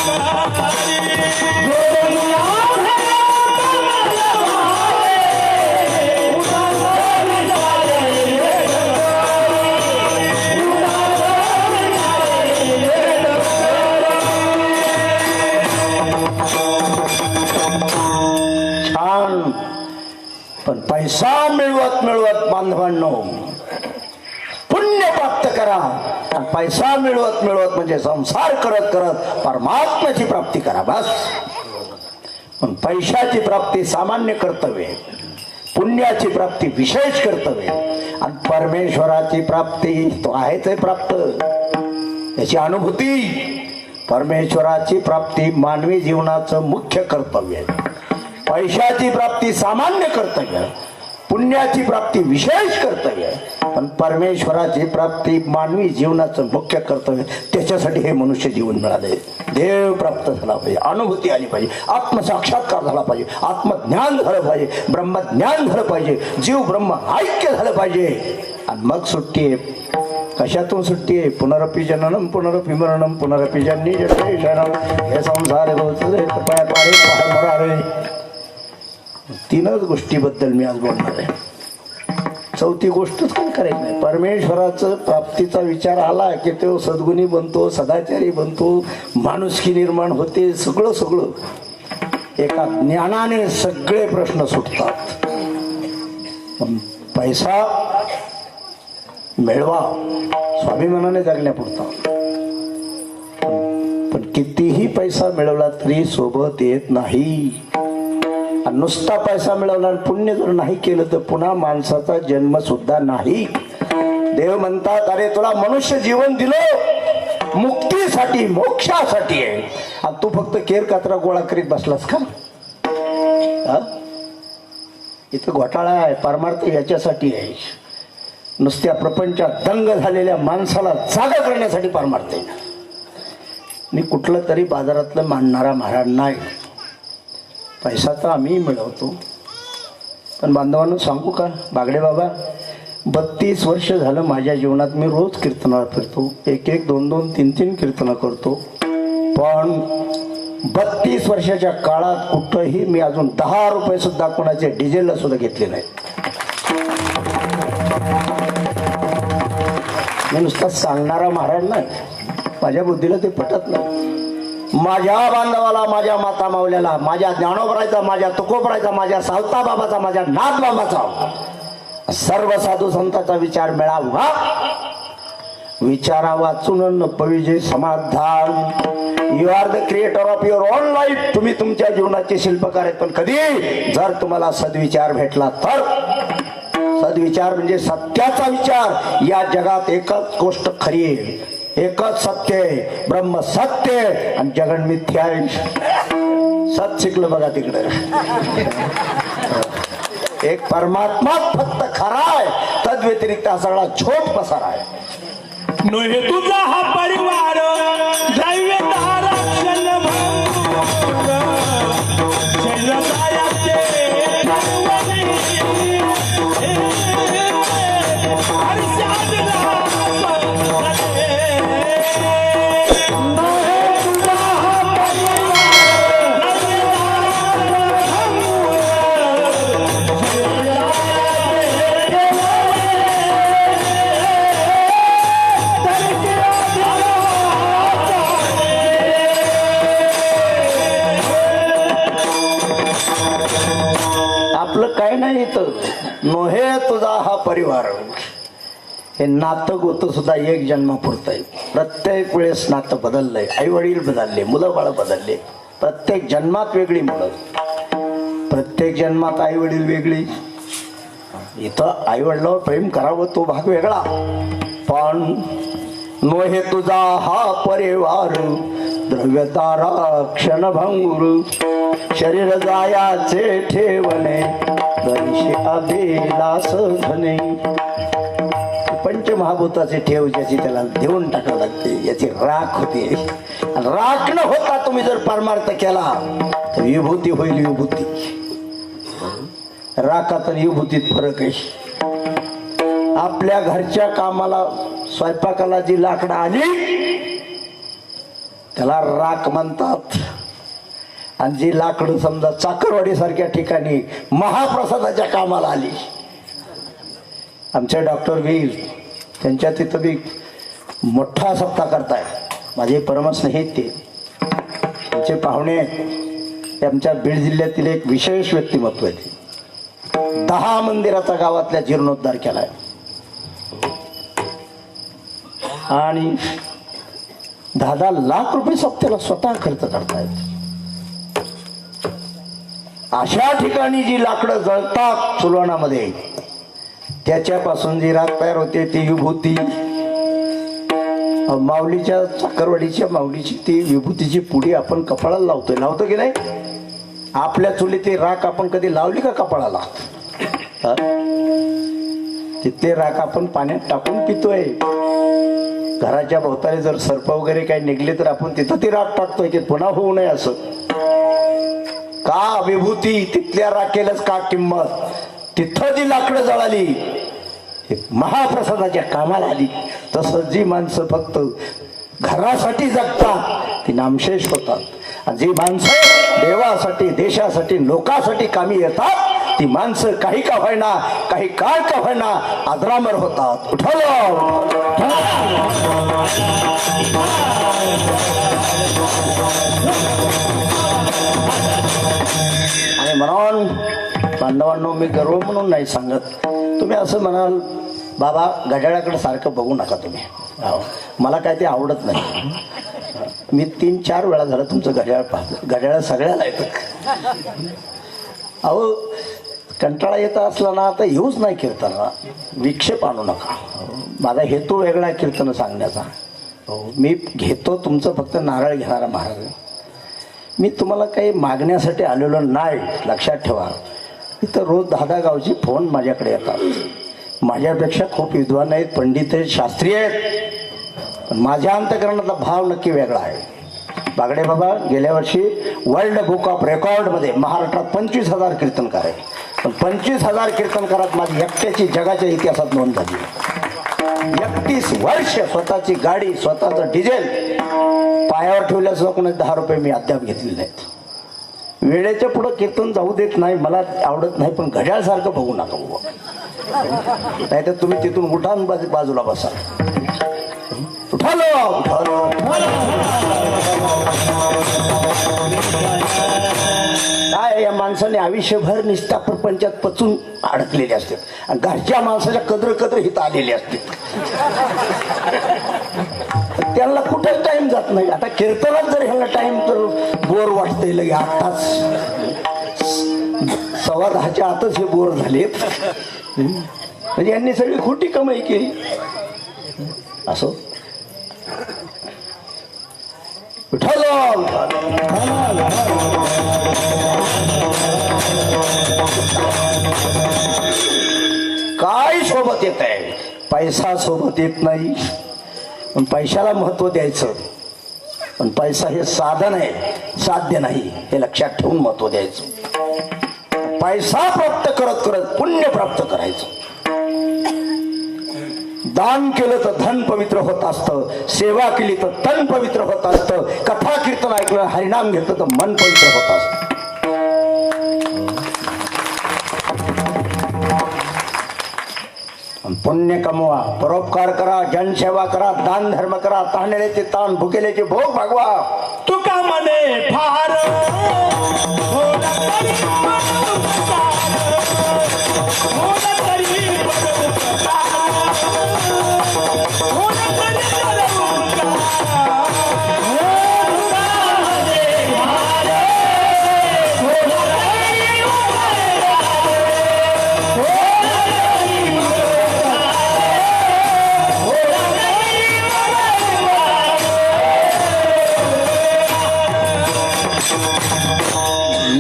पण पैसा मिळवत मिळवत बांधवांनो पुण्य प्राप्त करा. आणि पैसा मिळवत मिळवत म्हणजे संसार करत करत परमात्म्याची प्राप्ती करा, बस. पण पैशाची प्राप्ती सामान्य कर्तव्य, पुण्याची प्राप्ती विशेष कर्तव्य, आणि परमेश्वराची प्राप्ती तो आहेच आहे प्राप्त. याची अनुभूती, परमेश्वराची प्राप्ती मानवी जीवनाचं मुख्य कर्तव्य आहे. पैशाची प्राप्ती सामान्य कर्तव्य, पुण्याची प्राप्ती विशेष कर्तव्य, पण परमेश्वराची प्राप्ती मानवी जीवनाचं मुख्य कर्तव्य. त्याच्यासाठी हे मनुष्य जीवन मिळाले. देव प्राप्त झाला पाहिजे, अनुभूती आली पाहिजे, आत्मसाक्षात्कार झाला पाहिजे, आत्मज्ञान झालं पाहिजे, ब्रह्मज्ञान झालं पाहिजे, जीव ब्रह्म ऐक्य झालं पाहिजे. आणि मग सुट्टी आहे. कशातून सुट्टी आहे? पुनरपि जननम पुनरपि मरणम पुनरपि जन्नी जन्म हे संसार मरारे. तीनच गोष्टीबद्दल मी आज बोलणार आहे. चौथी गोष्टच काय करायची नाही. परमेश्वराचं प्राप्तीचा विचार आला की तो सद्गुणी बनतो, सदाचारी बनतो, माणुसकी निर्माण होते. सगळं सगळं एका ज्ञानाने सगळे प्रश्न सुटतात. पैसा मिळवा स्वाभिमानाने जगण्यापुरता, पण कितीही पैसा मिळवला तरी सोबत येत नाही. आणि नुसता पैसा मिळवला आणि पुण्य जर नाही केलं तर पुन्हा माणसाचा जन्म सुद्धा नाही. देव म्हणतात, अरे तुला मनुष्य जीवन दिलं मुक्तीसाठी, मोक्षासाठी आहे, आणि तू फक्त केर कात्रा गोळा करीत बसलास का? हा? इथं घोटाळा आहे, परमार्थ याच्यासाठी आहे. नुसत्या प्रपंचात दंग झालेल्या माणसाला जागा करण्यासाठी परमार्थ आहे. मी कुठलं तरी बाजारातलं मांडणारा महाराज नाही. पैसा तर आम्ही मिळवतो, पण बांधवांनो सांगू का, बागडे बाबा 32 वर्ष झालं माझ्या जीवनात मी रोज कीर्तनाला फिरतो, 1-1, 2-2, 3-3 कीर्तनं करतो, पण 32 वर्षाच्या काळात कुठंही मी अजून 10 रुपये सुद्धा कोणाचे डिझेलला सुद्धा घेतले नाही. मी नुसता सांगणारा महाराज नाही, माझ्या बुद्धीला ते पटत नाही. माझ्या बांधवाला, माझ्या माता मावल्याला, माझ्या ज्ञानोबरायचा, माझ्या तुकोबरायचा, माझ्या सावता बाबाचा, माझ्या नाथ बाबाचा, सर्व साधू संतांचा विचार मिळावा. विचारा वाचून न पविजे समाधान. You are the creator of your own life. तुम्ही तुमच्या जीवनाचे शिल्पकार आहेत, पण कधी जर तुम्हाला सद्विचार भेटला तर. सद्विचार म्हणजे सत्याचा विचार. या जगात एकच गोष्ट खरी आहे, एकच सत्य आहे, ब्रह्म सत्य आहे आणि जगन मिथ्या आहे. सत शिकलं बघा तिकडे. एक परमात्मा फक्त खरा आहे, तद व्यतिरिक्त हा सगळा झोट पसार आहे. नोहे तुझा हा परिवार दैव्य रक्षण काय नाही तर नोहे तुझा हा परिवार. हे नातं गोतं सुद्धा एक जन्मापुरत आहे. प्रत्येक वेळेस नातं बदललंय. आई वडील बदलले, मुलं बाळ बदलले. प्रत्येक जन्मात वेगळी मुलं, प्रत्येक जन्मात आई वडील वेगळी. इथं आई वडिलांवर प्रेम करावं तो भाग वेगळा, पण नोहे तुझा हा परिवार द्रव्यतारा क्षणभंगुर. शरीर जायाचे ठेवणे दर्शे अभिलास धने. पंचमहाभूताचे ठेव ज्याची त्याला देऊन टाकावं लागते, याची राख होते. राख न होता तुम्ही जर परमार्थ केला तर विभूती होईल. विभूती, राखात आणि विभूतीत फरक आहे. आपल्या घरच्या कामाला, स्वयंपाकाला जी लाकडं आली त्याला राख म्हणतात, आणि जी लाकडं समजा चाकरवाडी सारख्या ठिकाणी महाप्रसादाच्या कामाला आली. आमचे डॉक्टर वीर त्यांच्या तिथं बी मोठा सप्ताह करताय. माझे परमस्नेहित ते, त्यांचे पाहुणे ते आमच्या बीड जिल्ह्यातील एक विशेष व्यक्तिमत्व आहे. 10 मंदिराचा गावातल्या जीर्णोद्धार केलाय आणि 10 लाख रुपये सप्त्याला स्वतः खर्च करतायत. अशा ठिकाणी जी लाकडं जळतात सुलवणामध्ये, त्याच्यापासून जी राख तयार होते ती विभूती. माऊलीच्या चाकरवाडीच्या माऊलीची ती विभूतीची पुडी आपण कपाळाला लावतोय, लावतो की नाही? आपल्या चुलीतली राख आपण कधी लावली का कपाळाला? तिथले राख आपण पाण्यात टाकून पितोय. घराच्या भोवताली जर सर्प वगैरे काही निघले तर आपण तिथं ती राख टाकतोय की पुन्हा होऊ नये असं. का विभूती तिथल्या राखेलाच का किंमत? तिथं जी लाकडं जळाली महाप्रसादाच्या कामाला आली. तसं जी माणसं फक्त घरासाठी जगतात ती नामशेष होतात, आणि जी माणसं देवासाठी, देशासाठी, लोकांसाठी कामी येतात ती माणसं काही का होईना, काही काळ का होईना अजरामर होतात. आणि म्हणून बांधवांनो, मी गर्व म्हणून नाही सांगत. तुम्ही असं म्हणाल बाबा घड्याळाकडे सारखं बघू नका तुम्ही, मला काय ते आवडत नाही. मी 3-4 वेळा झालं तुमचं घड्याळ पाहतो. घड्याळ सगळ्याला येतं, अहो कंटाळा येत असला ना आता येऊच नाही कीर्तनाला, विक्षेप आणू नका. माझा हेतू वेगळा आहे कीर्तन सांगण्याचा. हो, मी घेतो तुमचं फक्त नारळ घेणारा महाराज. मी तुम्हाला काही मागण्यासाठी आलेलो नाही, लक्षात ठेवा. इथं रोज 10 गावची फोन माझ्याकडे येतात. माझ्यापेक्षा खूप विद्वान आहेत, पंडित आहेत, शास्त्रीय आहेत, पण माझ्या अंतकरणातला भाव नक्की वेगळा आहे. बागडे बाबा गेल्या वर्षी वर्ल्ड बुक ऑफ रेकॉर्डमध्ये महाराष्ट्रात 25,000 कीर्तनकार आहे, पण 25,000 कीर्तनकारात माझी एकट्याची जगाच्या इतिहासात नोंद झाली. 31 वर्ष स्वतःची गाडी, स्वतःचं डिझेल पायावर ठेवल्यासुद्धा कोणी 10 रुपये मी अद्याप घेतलेले नाहीत. वेळेच्या पुढं कीर्तन जाऊ देत नाही, मला आवडत नाही, पण घड्याळसारखं बघू नका. नाही तर तुम्ही तिथून उठान बाजूला बसा. उठालो उठालो. काय या माणसाने आयुष्यभर निष्ठा प्रपंचात पचून अडकलेले असते आणि घरच्या माणसाच्या कदर हित आलेले असते. त्यांना कुठेच टाइम जात नाही. आता कीर्तनात जर ह्याला टाइम तर बोर वाटतंय. लगे आताच 10:15च्या आतच हे बोर झालेत. म्हणजे यांनी सगळी खोटी कमाई केली. असो उठालो. काय सोबत येत आहे? पैसा सोबत येत नाही, पण पैशाला महत्व द्यायचं. पण पैसा हे साधन आहे, साध्य नाही, हे लक्षात ठेवून महत्व द्यायचं. पैसा प्राप्त करत करत पुण्य प्राप्त करायचं. दान केलं तर धन पवित्र होत असतं, सेवा केली तर तन पवित्र होत असतं, कथा कीर्तन ऐकलं, हरिनाम घेतलं तर मन पवित्र होत असतं. पुण्य कमवा, परोपकार करा, जनसेवा करा, दान धर्म करा, ताणलेचे ताण, भुकेलेचे भोग भागवा. तुका मने फार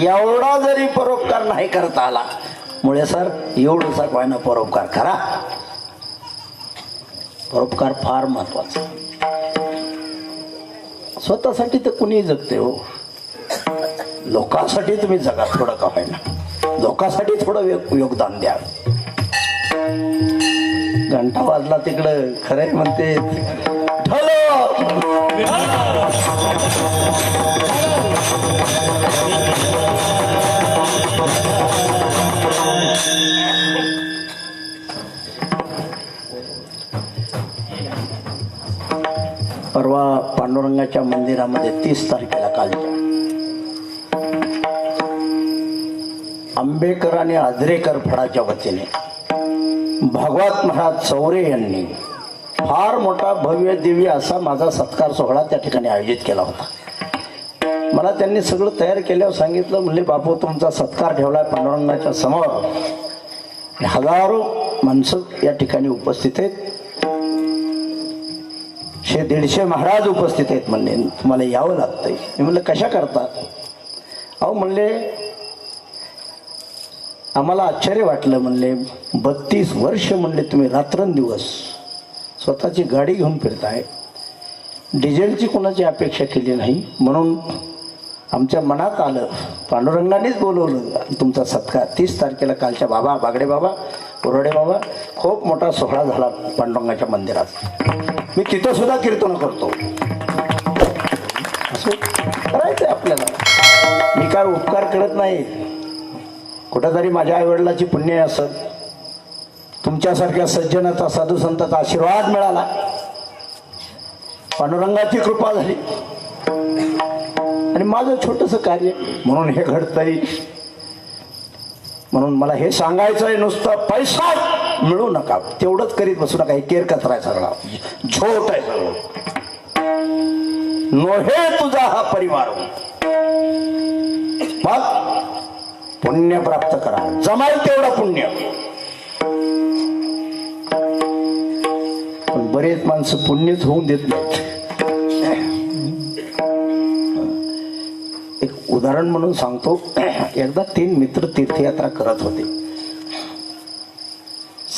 एवढा जरी परोपकार नाही करता आला, मुळे सर एवढंसा व्हायना परोपकार करा. परोपकार फार महत्वाचा. स्वतःसाठी तर कुणी जगते हो, लोकांसाठी तुम्ही जगा. थोडं का व्हायना लोकांसाठी थोडं योगदान द्या. घंटा वाजला तिकडं खरंय म्हणते परवा पांडुरंगाच्या मंदिरामध्ये 30 तारखेला कालच्या आंबेकर आणि आजरेकर फळाच्या वतीने भागवत महाराज चौरे यांनी फार मोठा भव्य दिव्य असा माझा सत्कार सोहळा त्या ठिकाणी आयोजित केला होता. मला त्यांनी सगळं तयार केल्यावर सांगितलं, म्हणले बापू तुमचा सत्कार ठेवला पांडुरंगाच्या समोर, हजारो माणसं या ठिकाणी उपस्थित आहेत, 100-150 महाराज उपस्थित आहेत, म्हणले तुम्हाला यावं लागतंय. मी म्हणलं कशा करता? अहो म्हणले आम्हाला आश्चर्य वाटलं. म्हणले 32 वर्ष म्हणले तुम्ही रात्रंदिवस स्वतःची गाडी घेऊन फिरताय, डिझेलची कोणाची अपेक्षा केली नाही, म्हणून आमच्या मनात आलं, पांडुरंगानेच बोलवलं तुमचा सत्कार 30 तारखेला कालच्या बाबा बागडे बाबा कोरडे बाबा खूप मोठा सोहळा झाला पांडुरंगाच्या मंदिरात. मी तिथं सुद्धा कीर्तन करतो. असं करायचंय आपल्याला. मी काय उपकार करत नाही, कुठेतरी माझ्या आईवडिलाची पुण्य असत, तुमच्यासारख्या सज्जनाचा साधू संतांचा आशीर्वाद मिळाला, पांडुरंगाची कृपा झाली आणि माझं छोटंसं कार्य म्हणून हे घडतंय. म्हणून मला हे सांगायचं आहे, नुसतं पैसा मिळू नका तेवढंच करीत बसू नका. हे केर कचरा आहे सगळा, झोट आहे सगळं. नोहे तुझा हा परिवार. मग पुण्य प्राप्त करा, जमाल तेवढं पुण्य. पण बरेच माणसं पुण्यच होऊन देत नाहीत. एक उदाहरण म्हणून सांगतो. एकदा 3 मित्र तीर्थयात्रा करत होते.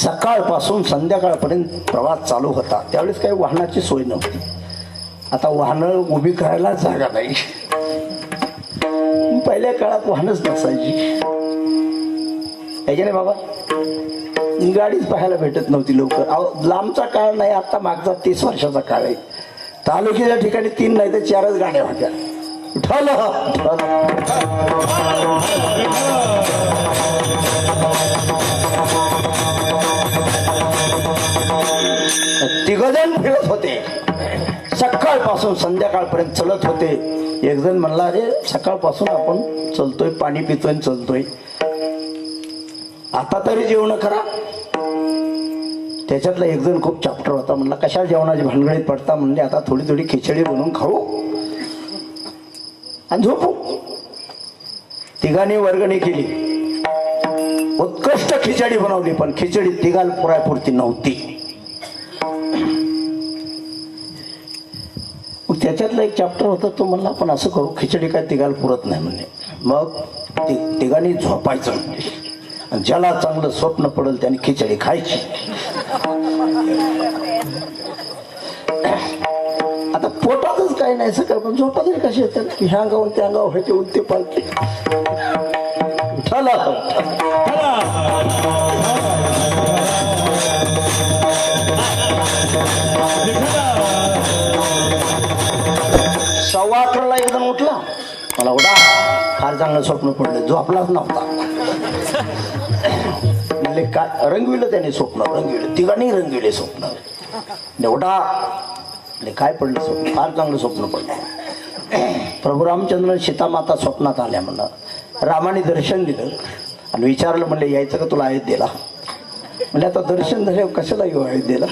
सकाळपासून संध्याकाळपर्यंत प्रवास चालू होता. त्यावेळेस काही वाहनाची सोय नव्हती. आता वाहनं उभी करायला जागा नाही. पहिल्या काळात वाहनच नसायची, आहे की नाही बाबा. गाडीच पाहायला भेटत नव्हती लवकर. लांबचा काळ नाही, आता मागचा 30 वर्षाचा काळ आहे. तालुक्याच्या ठिकाणी 3 नाही तर 4च गाड्या होत्या. तिघजण फिरत होते. सकाळपासून संध्याकाळपर्यंत चलत होते. एक जण म्हणला, अरे सकाळपासून आपण चलतोय, पाणी पितोय, चलतोय, आता तरी जेवण करा. त्याच्यातला एक जण खूप चॅप्टर होता. म्हणला, कशा जेवणाची भानगडीत पडता. म्हणले, आता थोडी थोडी खिचडी बनवून खाऊ आणि झोपू. तिघांनी वर्गणी केली. उत्कृष्ट खिचडी बनवली, पण खिचडी तिघाल पुरायपुरती नव्हती. त्याच्यातला एक चॅप्टर होता. तो म्हणला, आपण असं करू, खिचडी काय तिघाल पुरत नाही म्हणले. मग तिघांनी झोपायचं म्हणजे, आणि ज्याला चांगलं स्वप्न पडेल त्याने खिचडी खायची. आता पोटातच काही नाही सकाळ, पण झोपातच कशी येतात की ह्या गावून त्या गाव व्हायचे उलटे पालते. सव्वा 11ला एकदम उठला. मला उडा, फार चांगलं स्वप्न पडलं. झोपलाच नव्हता. म्हणजे काय रंगविलं त्याने स्वप्न, रंगविलं. तिघांनी रंगविले स्वप्न. उडा, काय पडलं स्वप्न, फार चांगलं स्वप्न पडलं. प्रभू रामचंद्र सीतामाता स्वप्नात आल्या. म्हणलं, रामाने दर्शन दिलं आणि विचारलं, म्हणले, यायचं का तुला अयोध्येला. म्हणजे आता दर्शन झालं, कशाला येऊ अयोध्येला.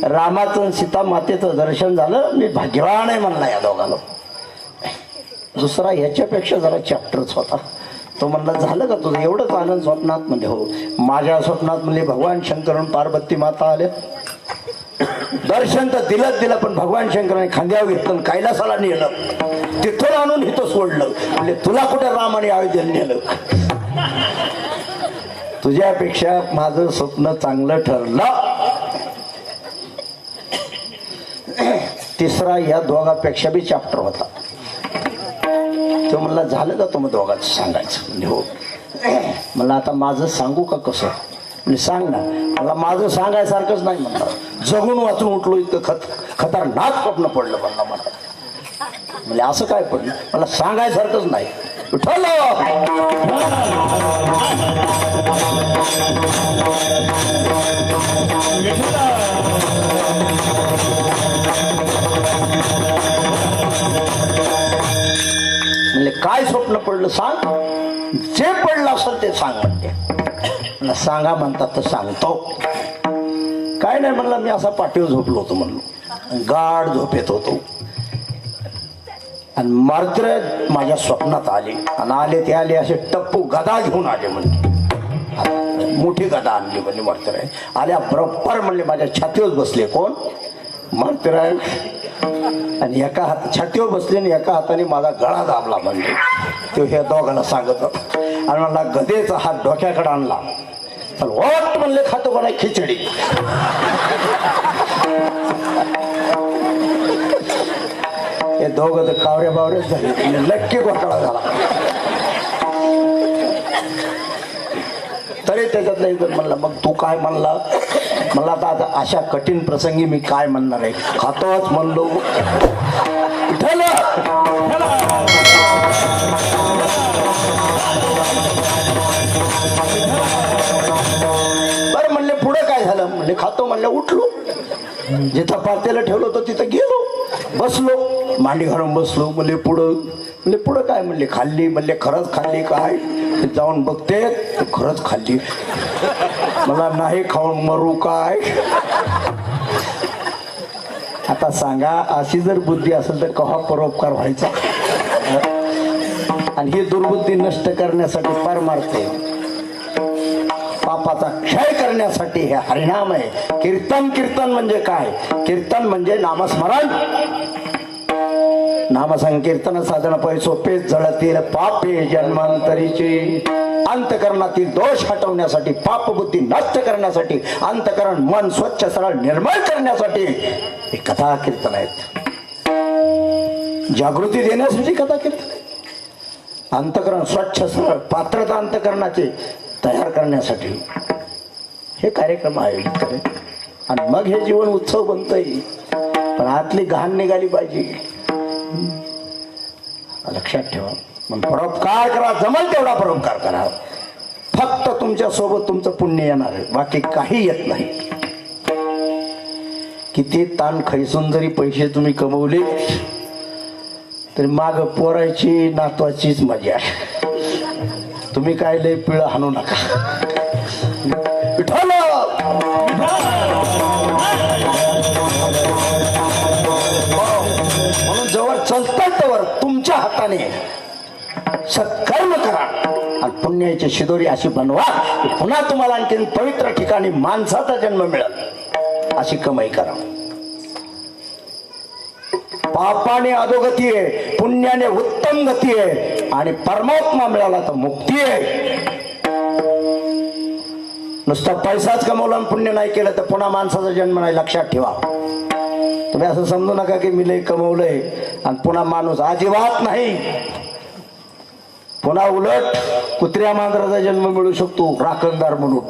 रामाचं सीता मातेचं दर्शन झालं, मी भाग्यवान आहे म्हणला या दोघांना. दुसरा ह्याच्यापेक्षा जरा चॅप्टरच होता. तो म्हणला, झालं का तुझं एवढंच आनंद स्वप्नात. म्हणजे हो, माझ्या स्वप्नात म्हणजे भगवान शंकर आणि पार्वती माता आले. दर्शन तर दिलं, पण भगवान शंकराने खांद्यावर घेतलं, कैलासाला नेलं, तिथून आणून इथं सोडलं. म्हणजे तुला कुठे रामाने अयोध्येला नेलं. तुझ्यापेक्षा माझं स्वप्न चांगलं ठरलं. तिसरा या दोघांपेक्षा बी चॅप्टर होता. तो म्हणला, झालं का तुम्ही दोघांचं सांगायचं. म्हणजे हो. म्हणलं, आता माझं सांगू का कसं. म्हणजे सांग ना. मला माझं सांगायसारखंच नाही म्हणलं. जगून वाचून उठलो, इतकं खतरनाक स्वप्न पडलं म्हणलं मला. म्हणजे असं काय पडलं, मला सांगायसारखंच नाही. म्हणजे काय स्वप्न पडलं सांग. जे पडलं असेल ते सांग म्हणते. मला सांगा म्हणतात तर सांगतो. काय नाही म्हणलं, मी असा पाठीवर झोपलो होतो म्हणलो, गाढ झोपेत होतो. आणि मात्र माझ्या स्वप्नात आले. आणि आले ते आले असे टप्पू गदा घेऊन आले. म्हणजे मोठी गदा आणली. म्हणजे मात्र आल्या बरोबर म्हणले माझ्या छातीवर बसले. कोण? मात्र आणि एका हात छातीवर बसले आणि एका हाताने माझा गळा दाबला. म्हणजे तो ह्या दोघांना सांगत आणि मला गदेचा हात डोक्याकडे आणला. तर वाट म्हणले, खातो का नाही खिचडी. हे दोघं तर कावऱ्या बावऱ्याच झाले. नक्की घोटाळा झाला. तरी त्याच्यातला एक म्हणला, मग तू काय म्हणला. मला आता अशा कठीण प्रसंगी मी काय म्हणणार आहे. खातोच म्हणलो. बरं म्हणले, पुढे काय झालं. म्हणले, खातो म्हणलं. उठलो, जिथं पातेलं ठेवलं होतं तिथं गेलो, बसलो, मांडी घालून बसलो. म्हणले पुढं. म्हणले पुढं काय. म्हणले खाल्ली. म्हणले खरंच खाल्ली काय. जाऊन बघते, खरंच खाल्ली. मला नाही खाऊन मरू काय. आता सांगा, अशी जर बुद्धी असेल तर कहा परोपकार व्हायचा. आणि ही दुर्बुद्धी नष्ट करण्यासाठी परमार्थ आहे, पापाचा क्षय करण्यासाठी हे हरिनाम आहे. कीर्तन कीर्तन म्हणजे काय? कीर्तन म्हणजे नामस्मरण. नामसंकीर्तन साधन पै सोपे जळतील पापे जन्मांतरीचे. अंतकरणातील दोष हटवण्यासाठी, पाप बुद्धी नष्ट करण्यासाठी, अंतकरण मन स्वच्छ सरळ निर्मळ करण्यासाठी हे कथा कीर्तन आहेत. जागृती देण्यासाठी कथा कीर्तन आहे. अंतकरण स्वच्छ सरळ पात्रता अंतकरणाचे तयार करण्यासाठी हे कार्यक्रम आयोजित करायचे. आणि मग हे जीवन उत्सव बनतंय. पण आतली घाण निघाली पाहिजे, लक्षात ठेवा. मग परोपकार करा, जमल तेवढा परोपकार करा. फक्त तुमच्या सोबत तुमचं पुण्य येणार आहे, बाकी काही येत नाही. किती ताण खैसून जरी पैसे तुम्ही कमवले तरी माग पोरायची नातवाचीच मजा. तुम्ही काय लय पिळ हाणू नका. विठ्ठल म्हणून जवळ चलतात तवर तुमच्या हाताने सत्कर्म करा आणि पुण्याची शिदोरी अशी बनवा की पुन्हा तुम्हाला आणखी पवित्र ठिकाणी माणसाचा जन्म मिळेल, अशी कमाई करा. पापाने अधोगती आहे, पुण्याने उत्तम गती आहे आणि परमात्मा मिळाला तर मुक्ती आहे. नुसता पैसाच कमवला आणि पुण्य नाही केलं तर पुन्हा माणसाचा जन्म नाही, लक्षात ठेवा. तुम्ही असं समजू नका की मी लय कमवलंय आणि पुन्हा माणूस, अजिबात नाही. पुन्हा उलट कुत्र्या मांजराचा जन्म मिळू शकतो राखणदार म्हणून.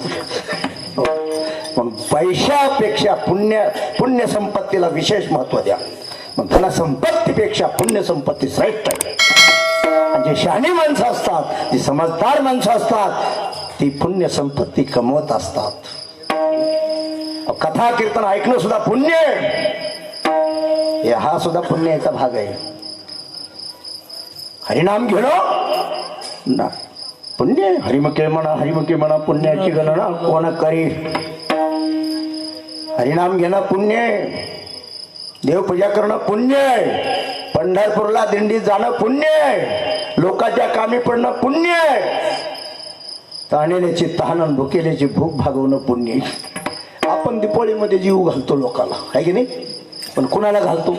पण पैशापेक्षा पुण्य संपत्तीला विशेष महत्व द्या. मग त्याला संपत्तीपेक्षा पुण्य संपत्ती श्रेष्ठ आहे. आणि जे शहाणी माणसं असतात, जी समजदार माणसं असतात, ती पुण्य संपत्ती कमवत असतात. कथा कीर्तन ऐकणं सुद्धा पुण्य आहे, हा सुद्धा पुण्याचा भाग आहे. हरिनाम घेणं ना पुण्य. हरिमुखे म्हणा पुण्याची गणना कोण करी. हरिनाम घेणं पुण्य आहे, देवपूजा करणं पुण्य आहे, पंढरपूरला दिंडी जाणं पुण्य आहे, लोकांच्या कामी पडणं पुण्य आहे, ताणलेल्याची तहान आणि भुकेल्याची भूक भागवणं पुण्य आहे. आपण दिपावळीमध्ये जीव घालतो लोकांना, आहे की नाही? पण कुणाला घालतो?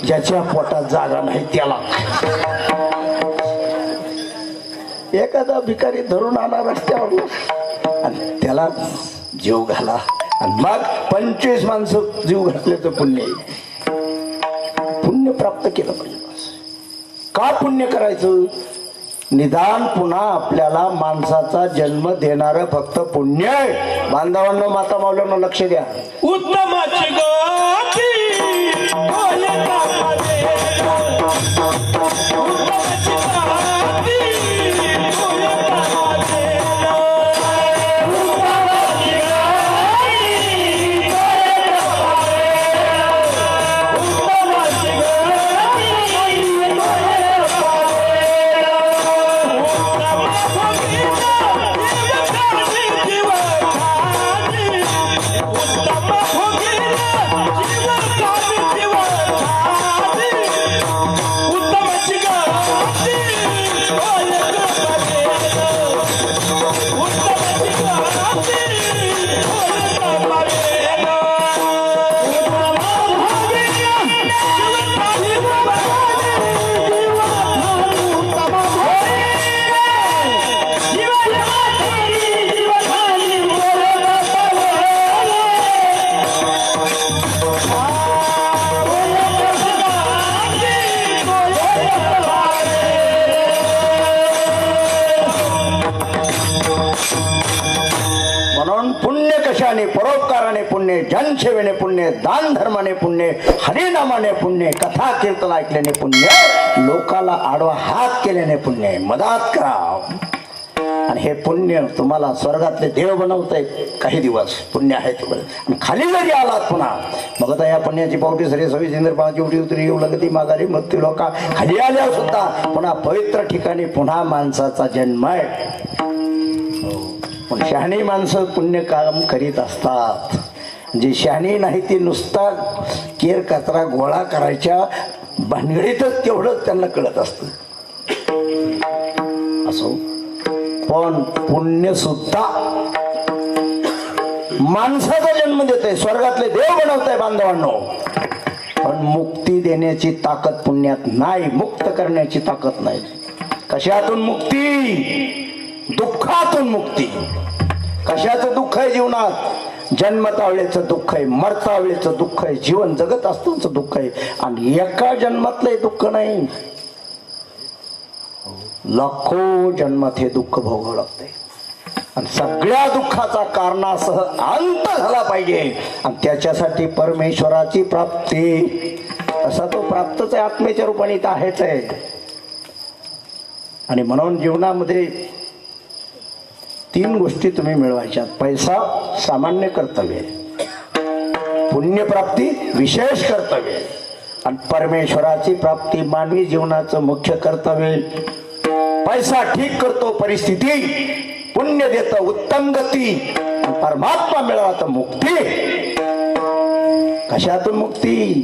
ज्याच्या पोटात जागा नाही त्याला. एखादा भिकारी धरून आणा रस्त्यावर आणि त्याला जीव घाला आणि मग 25 माणसं जीव घातले तर पुण्य आहे. पुण्य प्राप्त केलं पाहिजे. का पुण्य करायचं? निदान पुन्हा आपल्याला माणसाचा जन्म देणारं फक्त पुण्य आहे. बांधवांनो, माता मावल्यांनो, लक्ष द्या. उत्तमाची गती परोपकाराने पुण्य, जनसेवेने पुण्य, दान धर्माने पुण्य, हरिनामाने पुण्य, कथा कीर्तन ऐकल्याने पुण्य, लोकाला आडवा हात केल्याने पुण्य, मदत करा. आणि हे पुण्य तुम्हाला स्वर्गातले देव बनवतंय. काही दिवस पुण्य आहे तुम्हाला. आणि खाली जरी आलात पुन्हा, मग आता या पुण्याची पावटी सरी सवी इंद्रपाची उठी उतरी येऊ लागती माघारी मग लोका खाली आल्यावर सुद्धा पुन्हा पवित्र ठिकाणी पुन्हा माणसाचा जन्म आहे. पण शहाणी माणसं पुण्य काम करीत असतात. जी शहाणी नाही ती नुसता केर कचरा गोळा करायच्या भानगडीतच तेवढंच त्यांना कळत असतं. असो, पण पुण्य सुद्धा माणसाचा जन्म देतंय, स्वर्गातले देव बनवतंय बांधवांनो. पण मुक्ती देण्याची ताकद पुण्यात नाही, मुक्त करण्याची ताकद नाही. कशातून मुक्ती? दुःखातून मुक्ती. कशाचं दुःख आहे जीवनात? जन्मता वेळेचं दुःख आहे, मरता वेळेचं दुःख आहे, जीवन जगत असताच दुःख आहे. आणि एका जन्मातलं दुःख नाही, लाखो जन्मात हे दुःख भोगावं लागतंय. आणि सगळ्या दुःखाचा कारणासह अंत झाला पाहिजे. आणि त्याच्यासाठी परमेश्वराची प्राप्ती, असा तो प्राप्तच आहे, आत्मेच्या रूपाने तर आहेच आहे. आणि म्हणून जीवनामध्ये 3 गोष्टी तुम्ही मिळवायच्यात. पैसा सामान्य कर्तव्य, पुण्यप्राप्ती विशेष कर्तव्य, आणि परमेश्वराची प्राप्ती मानवी जीवनाचं मुख्य कर्तव्य. पैसा ठीक करतो परिस्थिती, पुण्य देतं उत्तम गती, परमात्मा मिळाला तर मुक्ती. कशातून मुक्ती?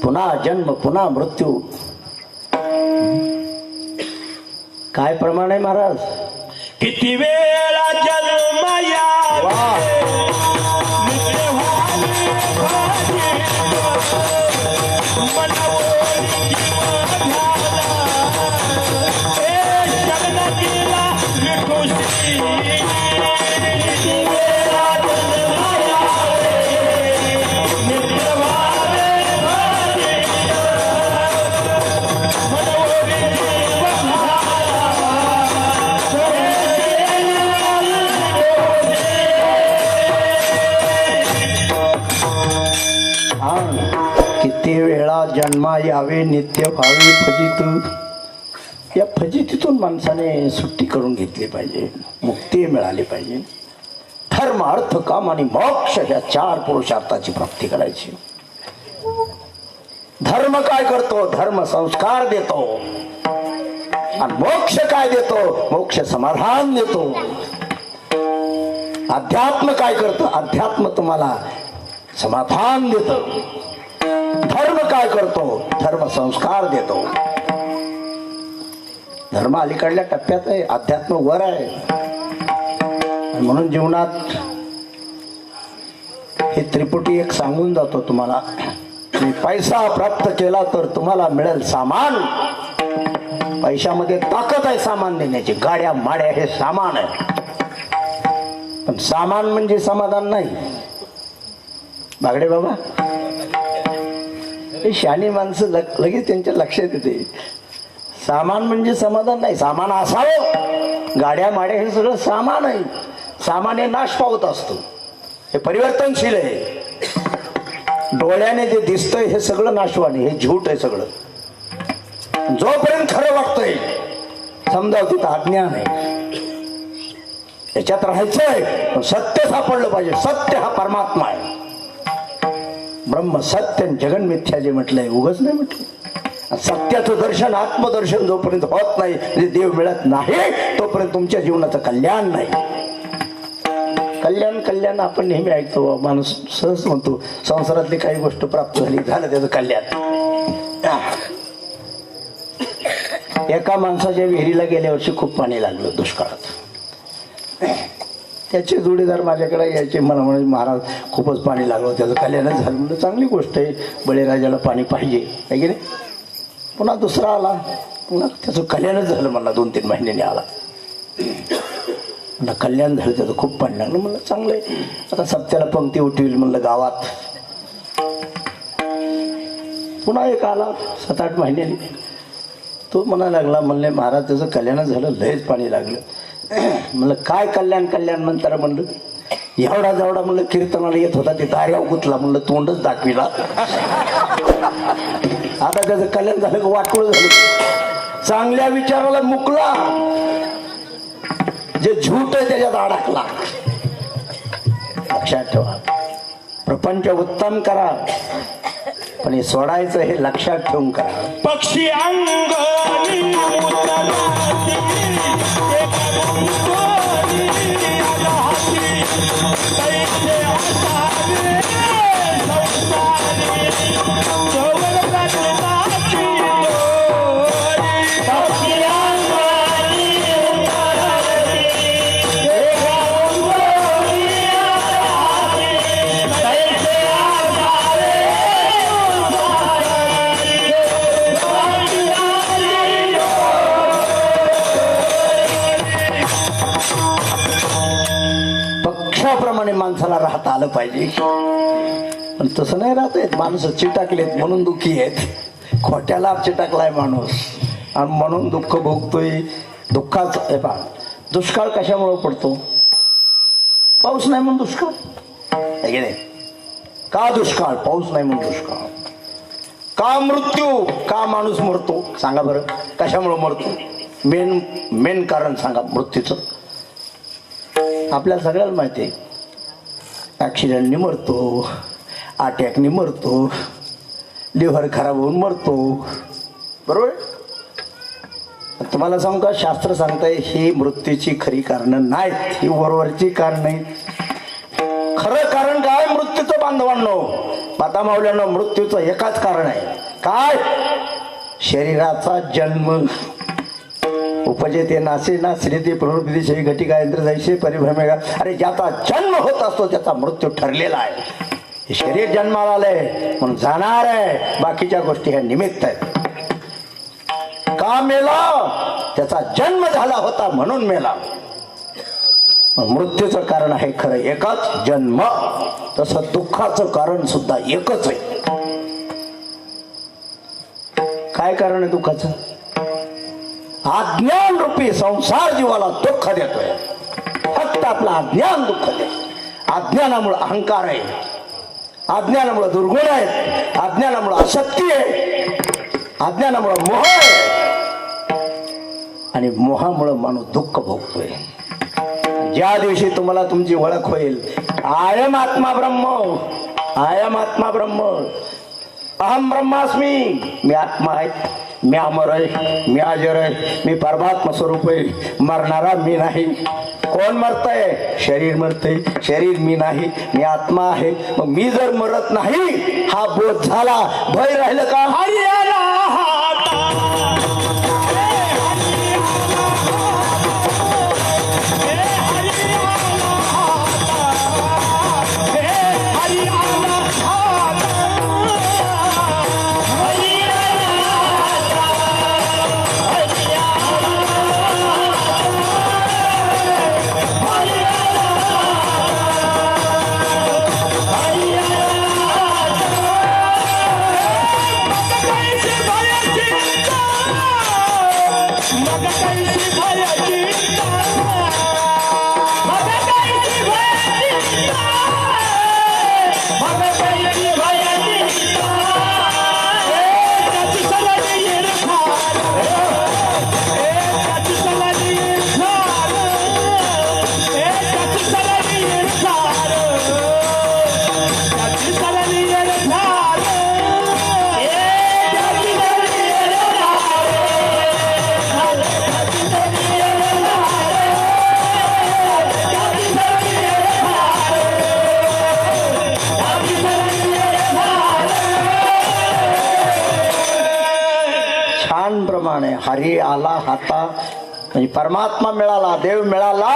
पुन्हा जन्म, पुन्हा मृत्यू. काय प्रमाण आहे महाराज? किती वेळा जन्म यावे, किती वेळा जन्मा यावे नित्य व्हावे फजित. या फजितीतून माणसाने सुट्टी करून घेतली पाहिजे, मुक्ती मिळाली पाहिजे. धर्म अर्थ काम आणि मोक्ष या 4 पुरुषार्थाची प्राप्ती करायची. धर्म काय करतो? धर्म संस्कार देतो. आणि मोक्ष काय देतो? मोक्ष समाधान देतो. अध्यात्म काय करतं? अध्यात्म तुम्हाला समाधान देतं. धर्म काय करतो? धर्म संस्कार देतो. धर्म अलीकडल्या टप्प्यात आहे, अध्यात्म वर आहे. म्हणून जीवनात हे त्रिपुटी एक सांगून जातो तुम्हाला, की पैसा प्राप्त केला तर तुम्हाला मिळेल सामान. पैशामध्ये ताकद आहे सामान देण्याची. गाड्या माड्या हे सामान आहे, पण सामान म्हणजे समाधान नाही. बागडे बाबा, हे शहाणी माणसं लगेच त्यांच्या लक्षात येते. सामान म्हणजे समाधान नाही. सामान असावं, गाड्या माड्या हे सगळं सामान आहे. सामान हे नाश पावत असतो, हे परिवर्तनशील आहे. डोळ्याने जे दिसतंय हे सगळं नाशवान आहे, हे झूट आहे सगळं. जोपर्यंत खरं वाटतंय समजावं तिथं अज्ञान आहे. त्याच्यात राहायचंय, पण सत्य सापडलं पाहिजे. सत्य हा परमात्मा आहे. ब्रह्म सत्य जगन मिथ्या जे म्हटलंय उगाच नाही म्हटलं. सत्याचं दर्शन, आत्मदर्शन जोपर्यंत होत नाही, म्हणजे देव मिळत नाही, तोपर्यंत तुमच्या जीवनाचं कल्याण नाही. कल्याण कल्याण आपण नेहमी ऐकतो, माणूस सहज म्हणतो संसारातली काही गोष्ट प्राप्त झाली, झालं त्याचं कल्याण. एका माणसाच्या विहिरीला गेल्या वर्षी खूप पाणी लागलं दुष्काळात. त्याचे जोडीदार माझ्याकडे यायचे, मला म्हणे महाराज खूपच पाणी लागलं, त्याचं कल्याणच झालं. म्हणजे चांगली गोष्ट आहे, बळीराजाला पाणी पाहिजे आहे की नाही. पुन्हा दुसरा आला, पुन्हा त्याचं कल्याणच झालं. मला 2-3 महिन्याने आला, म्हणलं कल्याण झालं त्याचं, खूप पाणी लागलं. म्हणलं चांगलं आहे, आता सप्त्याला पंक्ती उठवील म्हणलं गावात. पुन्हा एक आला 7-8 महिन्याने, तो म्हणायला लागला, म्हणले महाराज त्याचं कल्याणच झालं, लयच पाणी लागलं. म्हणलं काय कल्याण कल्याण म्हणता? म्हणलं एवढा जेवढा म्हणलं कीर्तनाला येत होता ते दार्या गुतला, म्हणलं तोंडच दाखविला. आता त्याचं कल्याण झालं का वाटोळ झालं? चांगल्या विचाराला मुकला, जे झूट आहे त्याच्यात अडकला. लक्षात ठेवा, प्रपंच उत्तम करा, पण हे सोडायचं हे लक्षात ठेवून करा. पक्षी अंगणी पैसे माणसाला राहता आलं पाहिजे, पण तसं नाही राहत आहेत. माणसं चिटाकलेत म्हणून दुःखी आहेत. खोट्याला चिटाकलाय माणूस आणि म्हणून दुःख भोगतोय. दुःखाच हे पहा, दुष्काळ कशामुळे पडतो? पाऊस नाही म्हणून दुष्काळ आहे की नाही? का दुष्काळ? पाऊस नाही म्हणून दुष्काळ. का मृत्यू? का माणूस मरतो? सांगा बरं, कशामुळे मरतो? मेन कारण सांगा मृत्यूचं. आपल्याला सगळ्याला माहिती आहे, ॲक्सिडेंटनी मरतो, अटॅकनी मरतो, लिव्हर खराब होऊन मरतो, बरोबर? तुम्हाला सांगू का, शास्त्र सांगताय ही मृत्यूची खरी कारणं नाहीत, ही वरवरची कारण नाहीत. खरं कारण काय? मृत्यूचं बांधवांनो, माता माऊल्यांनो, मृत्यूचं एकाच कारण आहे. काय? शरीराचा जन्म. उपजेते नासे नासले ते प्रवृत्ती घटिका यंत्र जायचे परिभ्रमेगा. अरे ज्याचा जन्म होत असतो त्याचा मृत्यू ठरलेला आहे. हे शरीर जन्माला आलंय म्हणून जाणार आहे, बाकीच्या गोष्टी ह्या निमित्त आहेत. का मेला? त्याचा जन्म झाला होता म्हणून मेला. मृत्यूचं कारण आहे खरं एकच, जन्म. तसं दुःखाचं कारण सुद्धा एकच आहे. काय कारण आहे दुःखाचं? अज्ञान रूपी संसार जीवाला दुःख देतोय. फक्त आपला अज्ञान दुःख देत. अज्ञानामुळे अहंकार आहे, अज्ञानामुळे दुर्गुण आहेत, अज्ञानामुळे अशक्ती आहे, अज्ञानामुळे मोह आहे आणि मोहामुळे माणूस दुःख भोगतोय. ज्या दिवशी तुम्हाला तुमची ओळख होईल, आयम आत्मा ब्रह्म, आयम आत्मा ब्रह्म, अहम ब्रह्मास्मी, मी आत्मा आहे, मी अमर आहे, मी अजर आहे, मी परमात्मा स्वरूप आहे, मरणारा मी नाही. कोण मरतय? शरीर मरतय, शरीर मी नाही, मी आत्मा आहे. मग मी जर मरत नाही हा बोध झाला, भय राहिलं का? प्रमाणे हरी आला हाता म्हणजे परमात्मा मिळाला, देव मिळाला.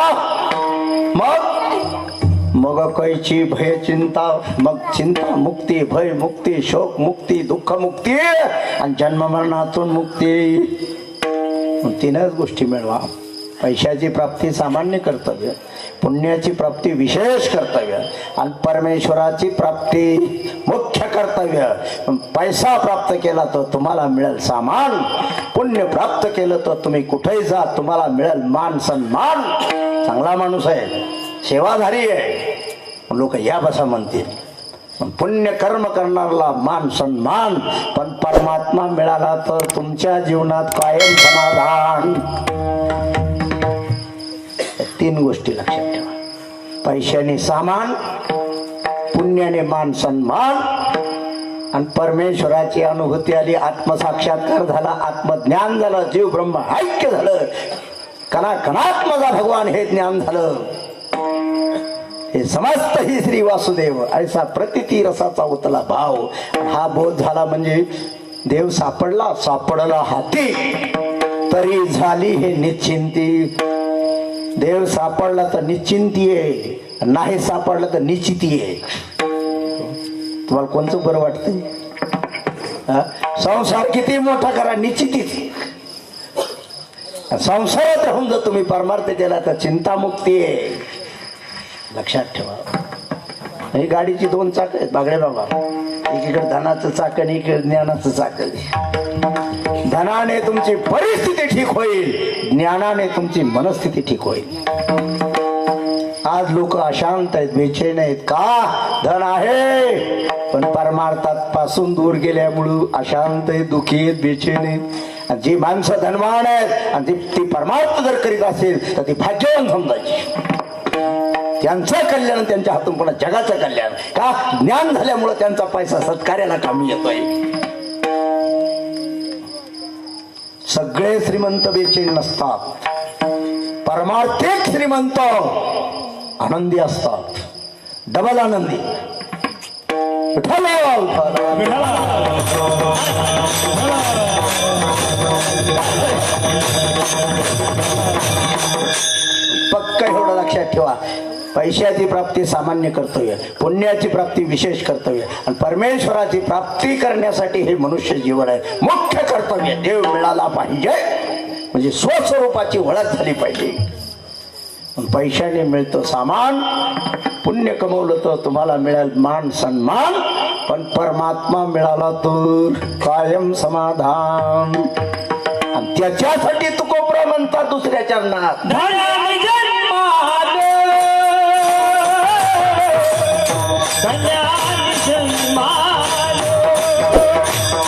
मग कैची भय चिंता, मग चिंता मुक्ती, भय मुक्ती, शोक मुक्ती, दुःख मुक्ती आणि जन्म मरणातून मुक्ती. तीनच गोष्टी मिळवा. पैशाची प्राप्ती सामान्य कर्तव्य, पुण्याची प्राप्ती विशेष कर्तव्य आणि परमेश्वराची प्राप्ती मुख्य कर्तव्य. पैसा प्राप्त केला तर तुम्हाला मिळेल सामान, पुण्य प्राप्त केलं तर तुम्ही कुठेही जा तुम्हाला मिळेल मान सन्मान. चांगला माणूस आहे, सेवाधारी आहे, लोक या बसा म्हणतील. पुण्य कर्म करणारला मान सन्मान, पण परमात्मा मिळाला तर तुमच्या जीवनात कायम समाधान. तीन गोष्टी लक्षात ठेवा. पैशाने सामान, पुण्याने मान सन्मान आणि परमेश्वराची अनुभूती आली, आत्मसाक्षात्कार झाला, आत्मज्ञान झालं, जीव ब्रह्म ऐक्य झालं, कणाकणात माझा भगवान हे ज्ञान झालं. हे समस्त ही श्री वासुदेव ऐसा प्रतिती रसाचा उतला भाव. हा बोध झाला म्हणजे देव सापडला, सापडला हाती तरी झाली हे निश्चिंती. देव सापडला तर निश्चिंती आहे, नाही सापडला तर निश्चिती आहे. तुम्हाला कोणतं बरं वाटतंय? संसार किती मोठा करा, निश्चितीच. संसारात राहून जर तुम्ही परमार्थ केला तर चिंतामुक्ती आहे. लक्षात ठेवा. ही गाडीची दोन चाक आहेत बागडे बाबा. एकीकडे धनाचं चाक आणि एकीकडे ज्ञानाचं चाक आहे. धनाने तुमची परिस्थिती ठीक होईल, ज्ञानाने तुमची मनस्थिती ठीक होईल. आज लोक अशांत आहेत, बेचैन आहेत. का? धन आहे पण परमार्थात पासून दूर गेल्यामुळं अशांत आहेत, दुःखी आहेत, बेचैन आहेत. जी माणसं धनवान आहेत आणि ती परमार्थ जर करीत असेल तर ती भाग्यवान समजायची. त्यांचं कल्याण त्यांच्या हातून पुन्हा जगाचं कल्याण. का? ज्ञान झाल्यामुळं त्यांचा पैसा सत्कार्याला कामी येतोय. सगळे श्रीमंत बेचैन नसतात. परमार्थिक श्रीमंत आनंदी असतात, डबल आनंदी. पक्क एवढं लक्षात ठेवा, पैशाची प्राप्ती सामान्य कर्तव्य, पुण्याची प्राप्ती विशेष कर्तव्य आणि परमेश्वराची प्राप्ती करण्यासाठी हे मनुष्य जीवन आहे मुख्य कर्तव्य. देव मिळाला पाहिजे म्हणजे स्वस्वरूपाची ओळख झाली पाहिजे. पैशाने मिळतं सामान, पुण्य कमवलं तर तुम्हाला मिळेल मान सन्मान, पण परमात्मा मिळाला तर कायम समाधान. आणि त्याच्यासाठी तुकोप्र म्हणतात दुसऱ्या चरणात, धनानि जन्मालो, धनानि जन्मालो, धनानि जन्मालो,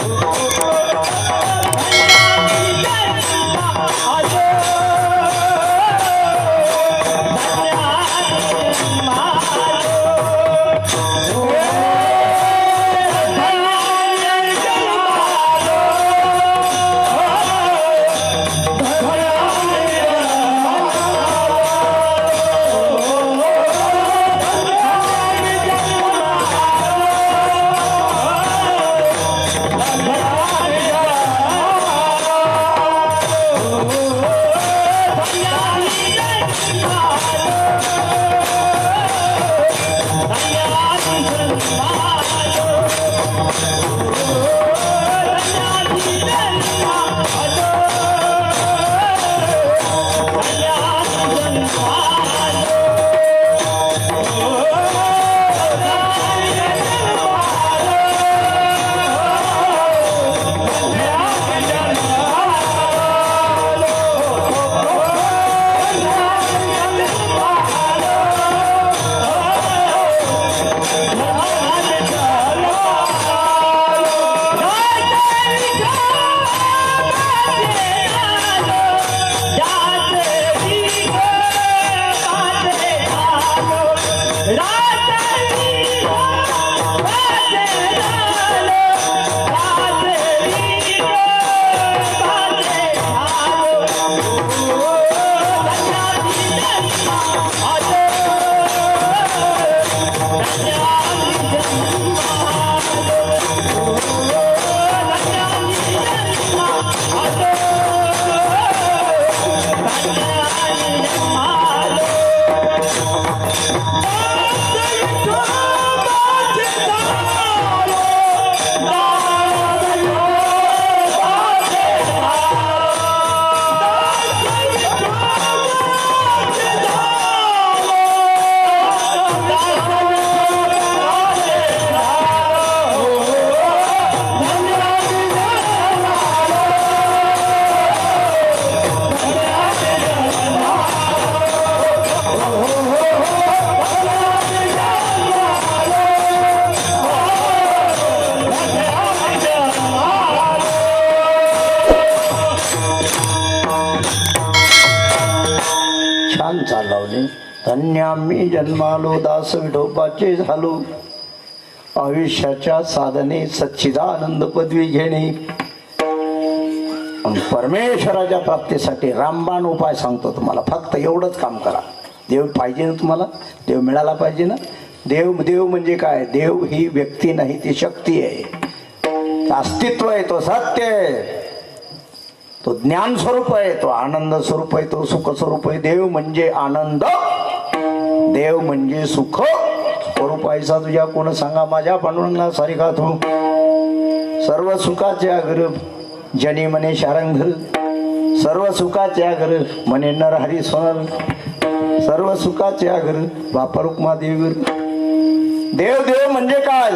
धन्यामी जन्मालो दास विठोबाचे झालो, आयुष्याच्या साधने सच्चिदानंद पदवी घेणे. परमेश्वराच्या प्राप्तीसाठी रामबाण उपाय सांगतो तुम्हाला. फक्त एवढंच काम करा. देव पाहिजे ना तुम्हाला, देव मिळाला पाहिजे ना. देव म्हणजे काय? देव ही व्यक्ती नाही, ती शक्ती आहे, अस्तित्व आहे, तो सत्य आहे, तो ज्ञान स्वरूप आहे, तो आनंद स्वरूप आहे, तो सुख स्वरूप आहे. देव म्हणजे आनंद, देव म्हणजे सुख स्वरूप ऐसा तुझ्या कोण सांगा माझ्या पांडुरंगा सारिका तू. सर्व सुखाचे आगर जनी मने शारंग, सर्व सुखाचे आगर मने नर हरी सोनर, सर्व सुखाचे आगर बापा रुक्मा देवीवर. देव देव म्हणजे काय?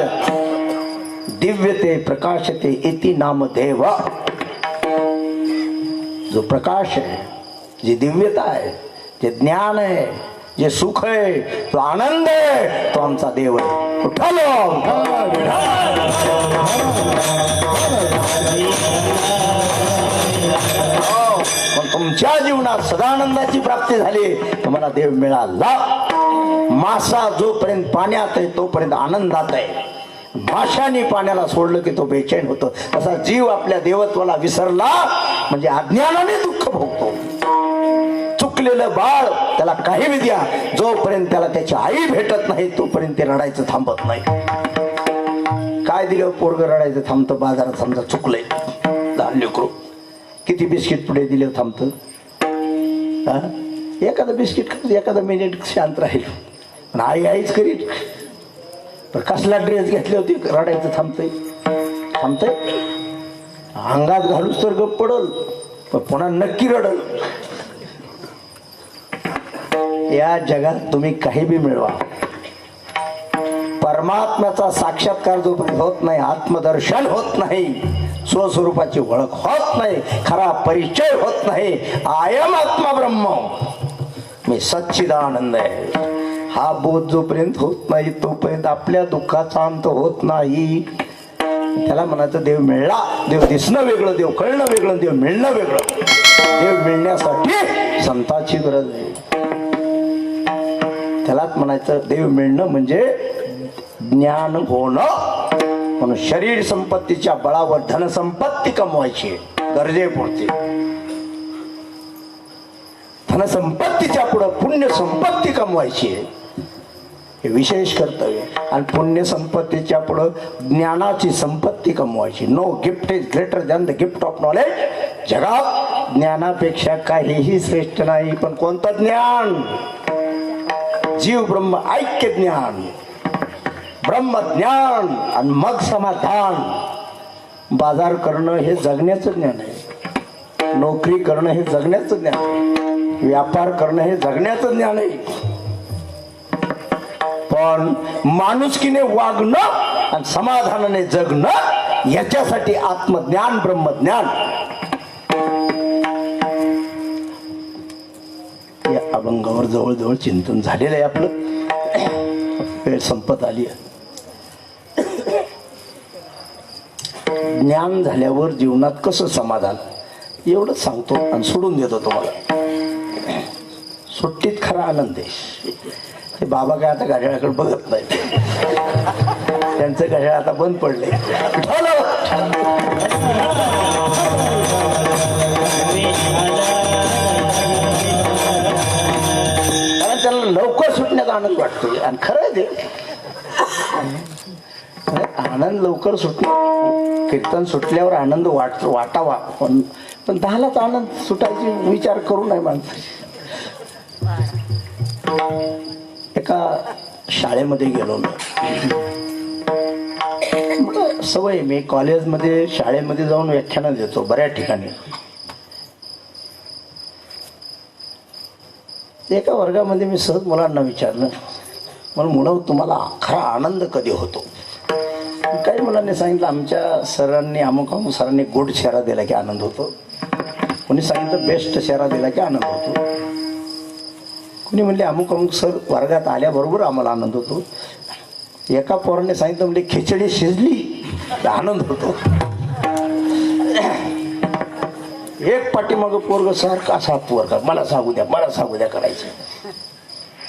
दिव्यते प्रकाशते इति नाम देव. जो प्रकाश आहे, जी दिव्यता आहे, जे ज्ञान आहे, जे सुख आहे, जो आनंद आहे, तो आमचा देव आहे. उठालो. पण तुमच्या जीवनात सदानंदाची प्राप्ती झाली, तुम्हाला देव मिळाला. मासा जोपर्यंत पाण्यात आहे तोपर्यंत आनंदात आहे. माशाने पाण्याला सोडलं की तो बेचैन होतो. तसा जीव आपल्या देवत्वाला विसरला म्हणजे अज्ञानाने दुःख भोगतो. चुकलेलं बाळ त्याला काही बी द्या, जोपर्यंत त्याला त्याची आई भेटत नाही तोपर्यंत ते रडायचं थांबत नाही. काय दिलं पोरग रडायचं थांबतं? बाजारात समजा चुकलंय, लहान लेकरू किती बिस्किट पुढे दिले थांबतं? एखादं बिस्किट एखादा मिनिट शांत राहील, पण आई आईच करीत. पण कसला ड्रेस घेतले होते, रडायचं थांबतंय? अंगात घालूच तर गप पडल, पण पुन्हा नक्की रडल. या जगात तुम्ही काही बी मिळवा, परमात्म्याचा साक्षात्कार जोपर्यंत होत नाही, आत्मदर्शन होत नाही, स्वस्वरूपाची ओळख होत नाही, खरा परिचय होत नाही, आयम आत्मा ब्रह्म, मी सच्चिदानंद आहे, हा बोध जोपर्यंत होत नाही तोपर्यंत आपल्या दुःखाचा अंत होत नाही. त्याला म्हणायचं देव मिळला. देव दिसणं वेगळं, देव कळणं वेगळं, देव मिळणं वेगळं. देव मिळण्यासाठी संताची गरज आहे. त्यालाच म्हणायचं देव मिळणं म्हणजे ज्ञान होणं. म्हणून शरीर संपत्तीच्या बळावर धनसंपत्ती कमवायची गरजेपुरती. धनसंपत्तीच्या पुढं पुण्य संपत्ती कमवायची हे विशेष कर्तव्य. आणि पुण्य संपत्तीच्या पुढं ज्ञानाची संपत्ती कमवायची. No gift is greater than the gift of knowledge. जगात ज्ञानापेक्षा काहीही श्रेष्ठ नाही. पण कोणतं ज्ञान? जीव ब्रह्म ऐक्य ज्ञान, ब्रह्म ज्ञान आणि मग समाधान. बाजार करणं हे जगण्याचं ज्ञान आहे. नोकरी करणं हे जगण्याचं ज्ञान आहे. व्यापार करणं हे जगण्याचं ज्ञान आहे. पण माणुसकीने वागणं आणि समाधानाने जगणं याच्यासाठी आत्मज्ञान ब्रह्मज्ञान. या अभंगावर जवळजवळ चिंतन झालेलं आहे आपलं. वेळ संपत आली आहे. ज्ञान झाल्यावर जीवनात कसं समाधान एवढंच सांगतो आणि सोडून देतो तुम्हाला. सुट्टीत खरा आनंद आहे. ते बाबा काय आता घड्याळाकडे बघत नाही, त्यांचं घड्याळ आता बंद पडले. कारण त्यांना लवकर सुटण्याचा आनंद वाटतो. आणि खरं आहे ते आनंद लवकर सुटणे. कीर्तन सुटल्यावर आनंद वाटावा, पण 10लाच आनंद सुटायची विचार करू नये माणसाची. एका शाळेमध्ये गेलो मी. सवय मी कॉलेजमध्ये शाळेमध्ये जाऊन व्याख्यानं देतो बऱ्याच ठिकाणी. एका वर्गामध्ये मी सहज मुलांना विचारलं, मला मुलं तुम्हाला खरा आनंद कधी होतो? काही मुलांनी सांगितलं आमच्या सरांनी अमुक सरांनी गोड शेरा दिला की आनंद होतो. कोणी सांगितलं बेस्ट शेरा दिला की आनंद होतो. कोणी म्हणले अमुक सर वर्गात आल्याबरोबर आम्हाला आनंद होतो. एका पोराने सांगितलं म्हणजे खिचडी शिजली की आनंद होतो. एक पाठीमागं पोरग सारखं असा हात वर कर, मला सांगू द्या करायचं.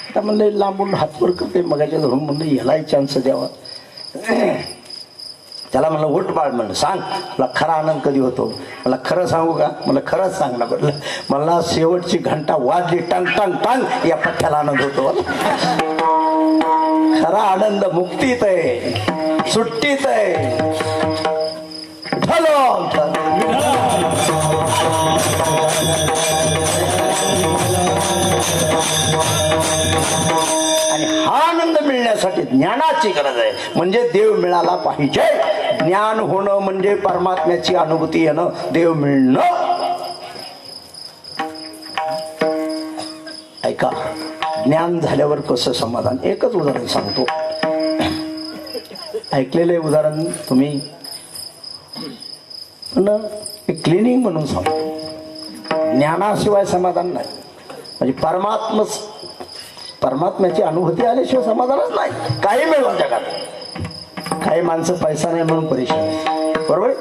आता म्हणलं लांबून हात वर करते मगाच्या धरून म्हणलं ह्यालाही चान्स द्यावा. त्याला म्हणलं उठ बाळ, म्हणलं सांग मला खरा आनंद कधी होतो? मला खरं सांगू का? मला खरंच सांग ना. म्हटलं मला शेवटची घंटा वाजली टंग टंग टंग या पठ्ठ्याला आनंद होतो. खरा आनंद मुक्तीत आहे, सुट्टीत आहे. आणि हा आनंद मिळण्यासाठी ज्ञानाची गरज आहे. म्हणजे देव मिळाला पाहिजे. ज्ञान होणं म्हणजे परमात्म्याची अनुभूती येणं, देव मिळणं. ऐका, ज्ञान झाल्यावर कसं समाधान. एकच उदाहरण सांगतो. ऐकलेले उदाहरण तुम्ही, पण एक क्लिनिंग म्हणून सांगतो, ज्ञानाशिवाय समाधान नाही. म्हणजे परमात्म्याची अनुभूती आल्याशिवाय समाधानच नाही. काही मिळवा जगात. काही माणसं पैसा नाही म्हणून परेशान, बरोबर.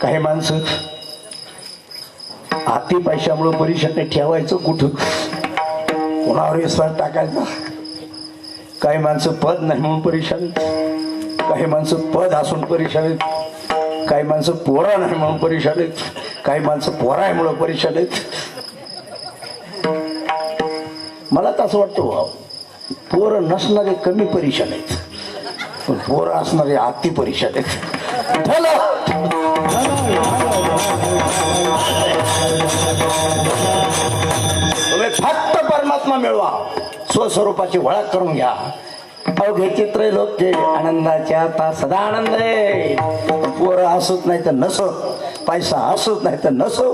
काही माणसं हाती पैशामुळे परेशान, ठेवायचं कुठं, कोणावर विश्वास टाकायचा. काही माणसं पद नाही म्हणून परेशान, काही माणसं पद असून परेशान आहेत, काही माणसं पोरा नाही म्हणून परेशान आहेत, काही माणसं पोरा आहे म्हणून परेशान आहेत. मला तर असं वाटतं पोरं नसणारे कमी परेशान आहेत, पण पोरं असणारे अति परेशान आहेत. तुम्ही फक्त परमात्मा मिळवा, स्वस्वरूपाची ओळख करून घ्या. अवघे चित्र लोके आनंदाच्या आता सदा आनंद आहे. पोरं असोत नाही तर नसो, पैसा असोत नाही तर नसो,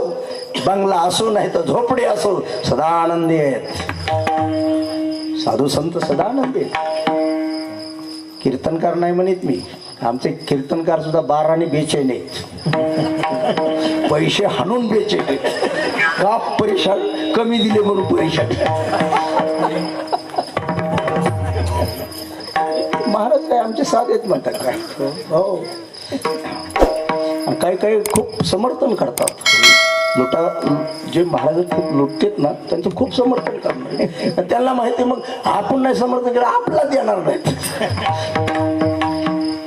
बंगला असो नाही तर झोपडी असो, सदा आनंदी आहेत. साधू संत सदा आनंदी आहेत. कीर्तनकार नाही म्हणत मी, आमचे कीर्तनकार सुद्धा 12 आणि बेचैन आहेत. पैसे हाणून बेचैन आहेत. का परेशान, कमी दिले म्हणून परेशान. महाराज काय आमचे साथ आहेत म्हणतात काय. हो, काही काही खूप समर्थन करतात. जे महाराज खूप लुटतेत ना, त्यांचं खूप समर्थन करणार. त्यांना माहिती मग आपण नाही समर्थन केलं आपलाच येणार नाहीत.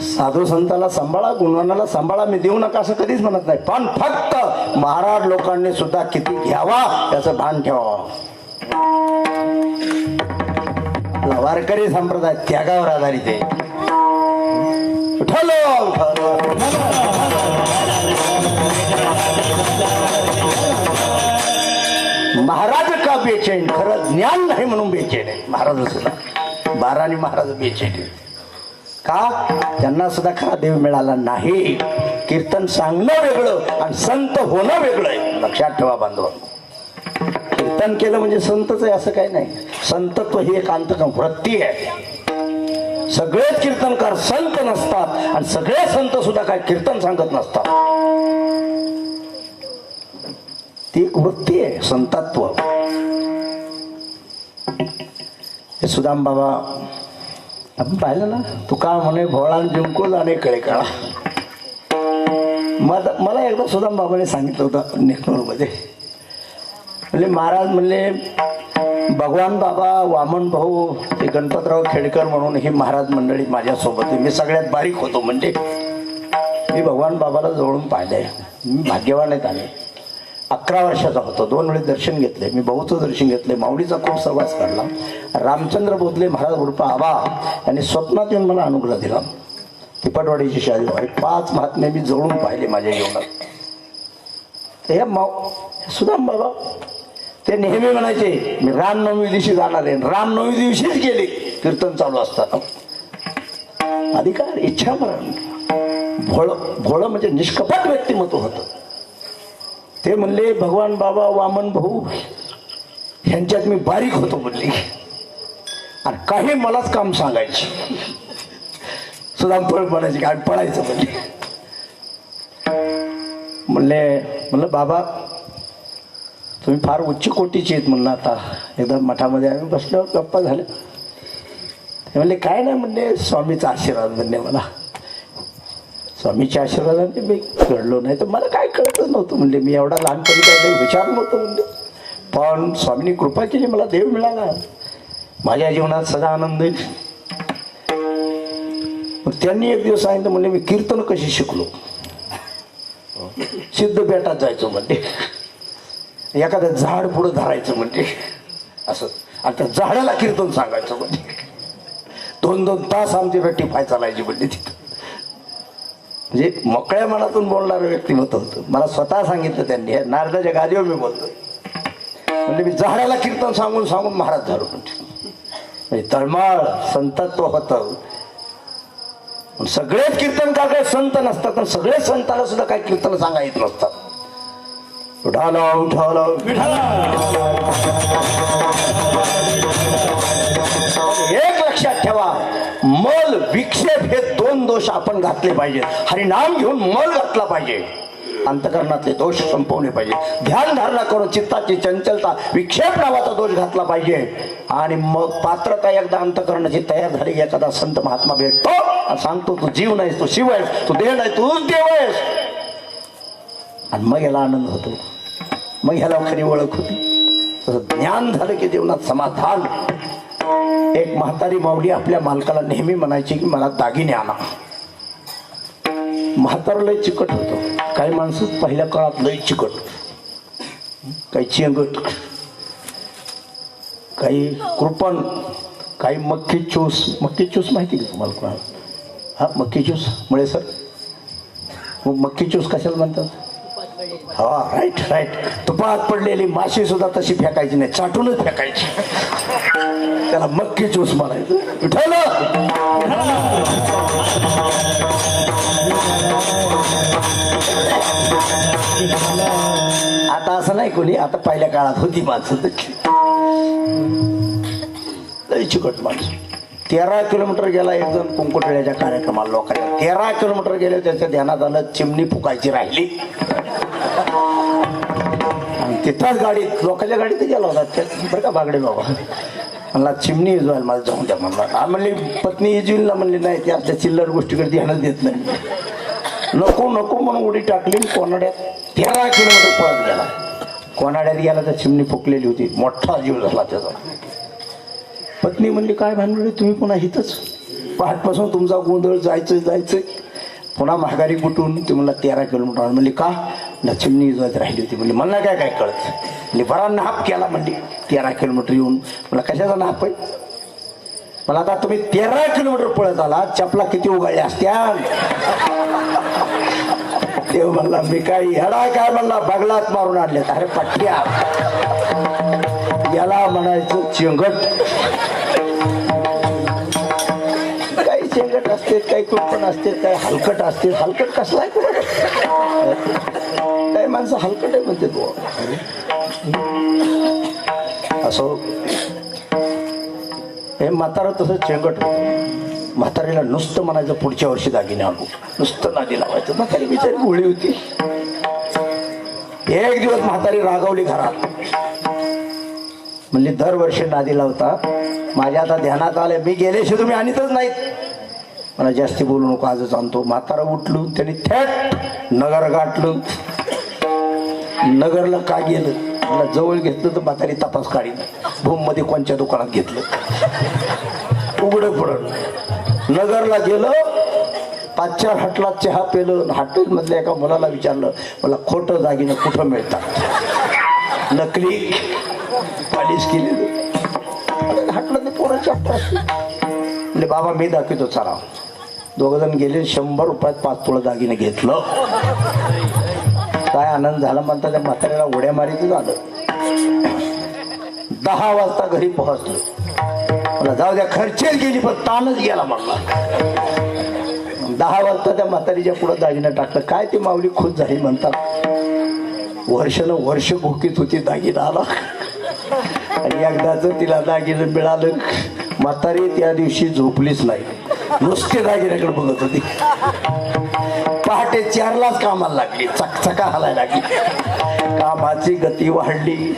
साधू संताला सांभाळा, गुणवानाला सांभाळा, मी देऊ नका असं कधीच म्हणत नाही, पण फक्त महाराज लोकांनी सुद्धा किती घ्यावा याचं भान ठेवावं. वारकरी संप्रदाय त्यागावर आधारित आहे. महाराज का बेचैन, खरं ज्ञान नाही म्हणून बेचैन आहे महाराज सुद्धा. 12 आणि महाराज बेचैन आहे का, त्यांना सुद्धा खरा देव मिळाला नाही. कीर्तन सांगणं वेगळं आणि संत होणं वेगळं आहे, लक्षात ठेवा बांधव. कीर्तन केलं म्हणजे संतच आहे असं काही नाही. संतत्व ही एक अंतकम वृत्ती आहे. सगळेच कीर्तनकार संत नसतात आणि सगळे संत सुद्धा काय कीर्तन सांगत नसतात. ती एक वृत्ती आहे संतत्व. हे सुदाम बाबा आपण पाहिलं ना, तू का म्हणे भोळा जिंकून आणि कळे काळा. मला एकदा सुदाम बाबाने सांगितलं होतं नेकनूरमध्ये. म्हणजे महाराज म्हणले भगवान बाबा, वामन भाऊ, ते गणपतराव खेडकर म्हणून ही महाराज मंडळी माझ्यासोबत आहे. मी सगळ्यात बारीक होतो. म्हणजे मी भगवान बाबाला जवळून पाहिलंय. मी भाग्यवान आहेत. आम्ही 11 वर्षाचा होतो. 2 वेळी दर्शन घेतले. मी भाऊचं दर्शन घेतले. माऊलीचा खूप सहवास काढला. रामचंद्र बोधले महाराज उर्फ आबा यांनी स्वप्नात येऊन मला अनुग्रह दिला. तिपटवाडीची शादी व्हावी. 5 महात्मे मी जवळून पाहिले माझ्या जीवनात. हे सुदाम बाबा ते नेहमी म्हणायचे मी रामनवमी दिवशी जाणार आहे. रामनवमी दिवशीच गेले कीर्तन चालू असताना. अधिकार, इच्छा मरण. भोळ म्हणजे निष्कपट व्यक्तिमत्व होतं. ते म्हणले भगवान बाबा, वामन भाऊ ह्यांच्यात मी बारीक होतो म्हणले. आणि काही मलाच काम सांगायचे. सुद्धा पळ पडायचे काय पळायचं म्हणलं बाबा तुम्ही फार उच्च कोटीचे आहेत म्हणलं. आता एकदा मठामध्ये आम्ही बसल्यावर गप्पा झाल्या. ते म्हणले काय नाही म्हणले, स्वामीचा आशीर्वाद म्हणले मला. स्वामीच्या आशीर्वादाने मी कळलो, नाही तर मला काय कळतच नव्हतं म्हणले. मी एवढा लहानपणी काही विचार नव्हतो म्हणले, पण स्वामींनी कृपा केली, मला देव मिळाला. माझ्या जीवनात सदा आनंद आहे. त्यांनी एक दिवस सांगितलं म्हणले मी कीर्तन कशी शिकलो. सिद्धपेठात जायचो म्हणते, एखादं झाड पुढं धरायचं म्हणते असं, आणि त्या झाडाला कीर्तन सांगायचं म्हणते. 2-2 तास आमची टिपाय चालायची म्हणते तिथं. म्हणजे मोकळ्या मनातून बोलणारं व्यक्तिमत्व होतं. मला स्वतः सांगितलं त्यांनी. नारदाच्या गादीवर मी बोलतोय म्हणजे मी झाडाला कीर्तन सांगून सांगून महाराज झालो म्हणजे तळमाळ संतत्व होतं. सगळेच कीर्तनकार काही संत नसतात, पण सगळेच संतांना सुद्धा काही कीर्तन सांगा येत नसतात. उठाला उठाला एक लक्षात ठेवा, मल विक्षेप हे दोन दोष आपण घातले पाहिजे. हरिनाम घेऊन मल घातला पाहिजे, अंतकरणातले दोष संपवले पाहिजे. ध्यान धारणा करून चित्ताची चंचलता विक्षेप नावाचा दोष घातला पाहिजे. आणि मग पात्रता एकदा अंतकरणाची तयार झाली, एखादा संत महात्मा भेटतो आणि सांगतो तू जीव नाहीस, तू शिव आहेस, तू देह नाही, तूच देव आहेस. आणि मग याला आनंद होतो, मग ह्याला खरी ओळख होती. तसं ज्ञान झालं की जीवनात समाधान. एक म्हातारी माऊली आपल्या मालकाला नेहमी म्हणायची की मला दागिने आणा. म्हातारं लय चिकट होतं. काही माणसं पहिल्या काळात लय चिकट, काही चिंगट, काही कृपण, काही मक्खी चूस. मक्खी चूस माहिती का तुम्हाला कोणाला? हा, मक्खी चूस मुळे सर. मग मक्खी चूस कशाला म्हणतात? हा, राईट राईट. तुपात पडलेली माशी सुद्धा तशी फेकायची नाही, चाटूनच फेकायची. त्याला मक्खी चूस म्हणायचं. विठ्ठल आता असं नाही कोणी, आता पहिल्या काळात होती माणसं लय चिकट माणसं. 13 किलोमीटर गेला एक जण कुंकुटळ्याच्या कार्यक्रमाला. लोकांच्या 13 किलोमीटर गेले, त्याच्या ध्यानात आलं चिमणी फुकायची राहिली. आणि तिथंच गाडीत, लोकांच्या गाडीत गेला होता बरं का बागडे बाबा. मला चिमणी इजवायला मला जाऊन द्या म्हणला. म्हणली पत्नी इजवीला म्हणली नाही, ते आपल्या चिल्लर गोष्टीकडे ध्यानच देत नाही. नको नको म्हणून उडी टाकली. कोणाड्यात 13 किलोमीटर पळत गेला. कोणाड्यात गेला तर चिमणी फुकलेली होती. मोठा जीव झाला त्याचा. पत्नी म्हणली काय भानगड तुम्ही पुन्हा इथंच? पहाटपासून तुमचा गोंधळ, जायचंय जायचंय. पुन्हा महागारी कुठून? ते म्हणला 13 किलोमीटर. म्हणली का? ना चिमणी इजवत राहिली होती. म्हणली मला काय काय कळत. म्हणजे बरा नाप केला म्हणली 13 किलोमीटर येऊन. मला कशाचा नाप आहे? मला आता तुम्ही 13 किलोमीटर पळत आला, चपला किती उगाळल्या असत्या? देव म्हणला मी काय हेडा काय म्हणला, बगलात मारून आणले. अरे पट्ट्या, याला म्हणायचं चिंगट. काही चिंगट असते, काही कुटपण असते, काही हलकट असते. हलकट कसला आहे कुठं? काही माणसं हलकट आहे म्हणते तो. असो हे म्हातारा तसं चेंगट होतं. म्हातारीला नुसतं म्हणायचं पुढच्या वर्षी दागिने आणू, नुसतं नादी लावायचं. म्हातारी बिचारी भोळी होती. एक दिवस म्हातारी रागावली घरात. म्हणजे दरवर्षी नादी लावता. माझ्या आता ध्यानात आले, मी गेल्याशिवाय तुम्ही आणतच नाहीत. मला जास्ती बोलू नको, आजच आणतो. म्हातारा उठलो, त्यांनी थेट नगर गाठलं. नगरला का गेलं? मला जवळ घेतलं तर म्हातारी तपास काढी. भूम मध्ये कोणत्या दुकानात घेतलं? उघडं पडलं. नगरला गेलं, 5-4 हॉटेलात चहा पेलं. हॉटेल मधल्या एका मुलाला विचारलं मला खोटं दागिनं कुठं मिळतात? नकली पॉलिश केलेलं. हॉटेलात पोराची म्हणजे बाबा मी दाखवतो चला. 2 जण गेले. 100 रुपयात 5 तोळं दागिने घेतलं. काय आनंद झाला म्हणता. त्या म्हाताऱ्याला उड्या मारीचं झालं. 10 वाजता घरी पोहोचलो. मला जाऊ द्या, खर्चेच गेली पण ताणच गेला म्हणला. 10 वाजता त्या म्हातारीच्या पुढे दागिना टाकलं. काय ती माऊली खुश झाली म्हणतात. वर्ष भुकीत होती, दागिना आला. आणि एकदाच तिला दागिनं मिळालं. म्हातारी त्या दिवशी झोपलीच नाही, नुसते दागिन्याकडे बघत होती. पहाटे 4लाच कामाला लागली. चकचका हालायला लागली. कामाची गती वाढली.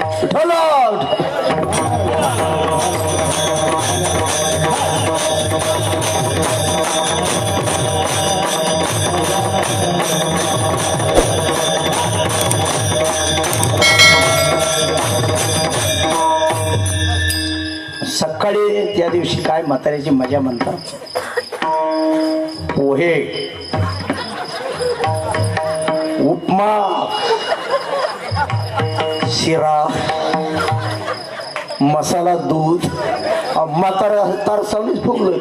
सकाळी त्या दिवशी काय म्हाताऱ्याची मजा म्हणतात. पोहे, उपमा, शिरा, मसाला दूध. म्हातारा तारसावलीच फुगलं.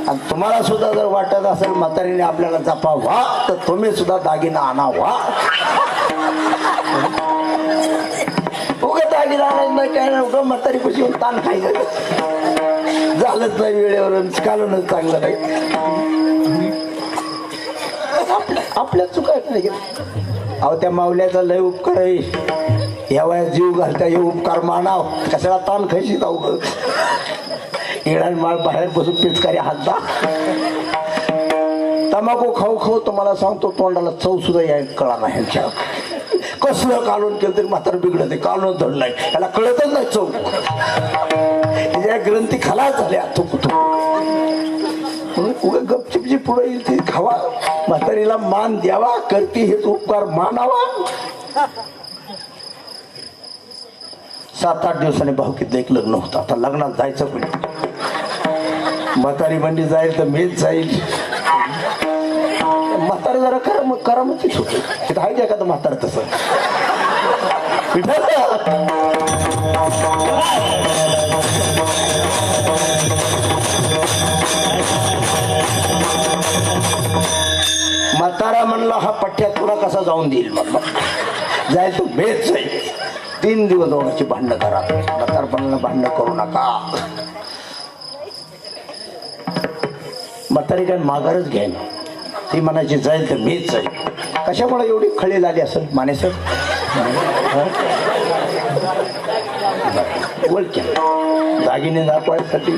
आणि तुम्हाला सुद्धा जर वाटत असेल म्हातारीने आपल्याला जपावा, तर तुम्ही सुद्धा दागिना आणावा. उगा दागिना आणायचं नाही, काय नाही. उगा म्हातारी कशी येऊन ताण खायचं. झालंच नाही वेळेवर, कालूनच चांगलं नाही. आपल्या चुका नाही. अहो त्या माऊल्याचा लय उपकार आहे. या वयात जीव घालता, हे उपकार मानाव. कशाला ताण खायची जाऊ. येणार माळ बाहेर बसून पिचकारी हातदा तंबाखू खाऊ खाऊ तुम्हाला सांगतो तोंडाला चव सुद्धा यायला कळा नाही ह्यांच्या कसलं कालून केलं तरी म्हातारं बिघडत कालून धड नाही त्याला कळतच नाही चव या ग्रंथी खलास झाल्या उगा गपचिपची पुढे येईल ती खावा म्हातारीला मान द्यावा करती हेच उपकार मानावा 7-8 दिवसांनी भाऊकीतलं एक लग्न होतं आता लग्नात जायचं पण म्हातारी मंडी जाईल तर मीच जाईल म्हातारा जरा करामतीच होते तिथं आहे का एखादं म्हातारा तसं म्हातारा म्हणला हा पठ्ठ्यात तुला कसा जाऊन देईल मग जाईल तू बेच जाईल 3 दिवस दोघांची भांडणं करा म्हातारपणाला भांडणं करू नका म्हातारी काय माघारच घ्यायला ती म्हणायची जाईल तर मीच जाईल कशामुळे एवढी खळी लागली असेल माने सर ओळख्या दागिने दाखवायसाठी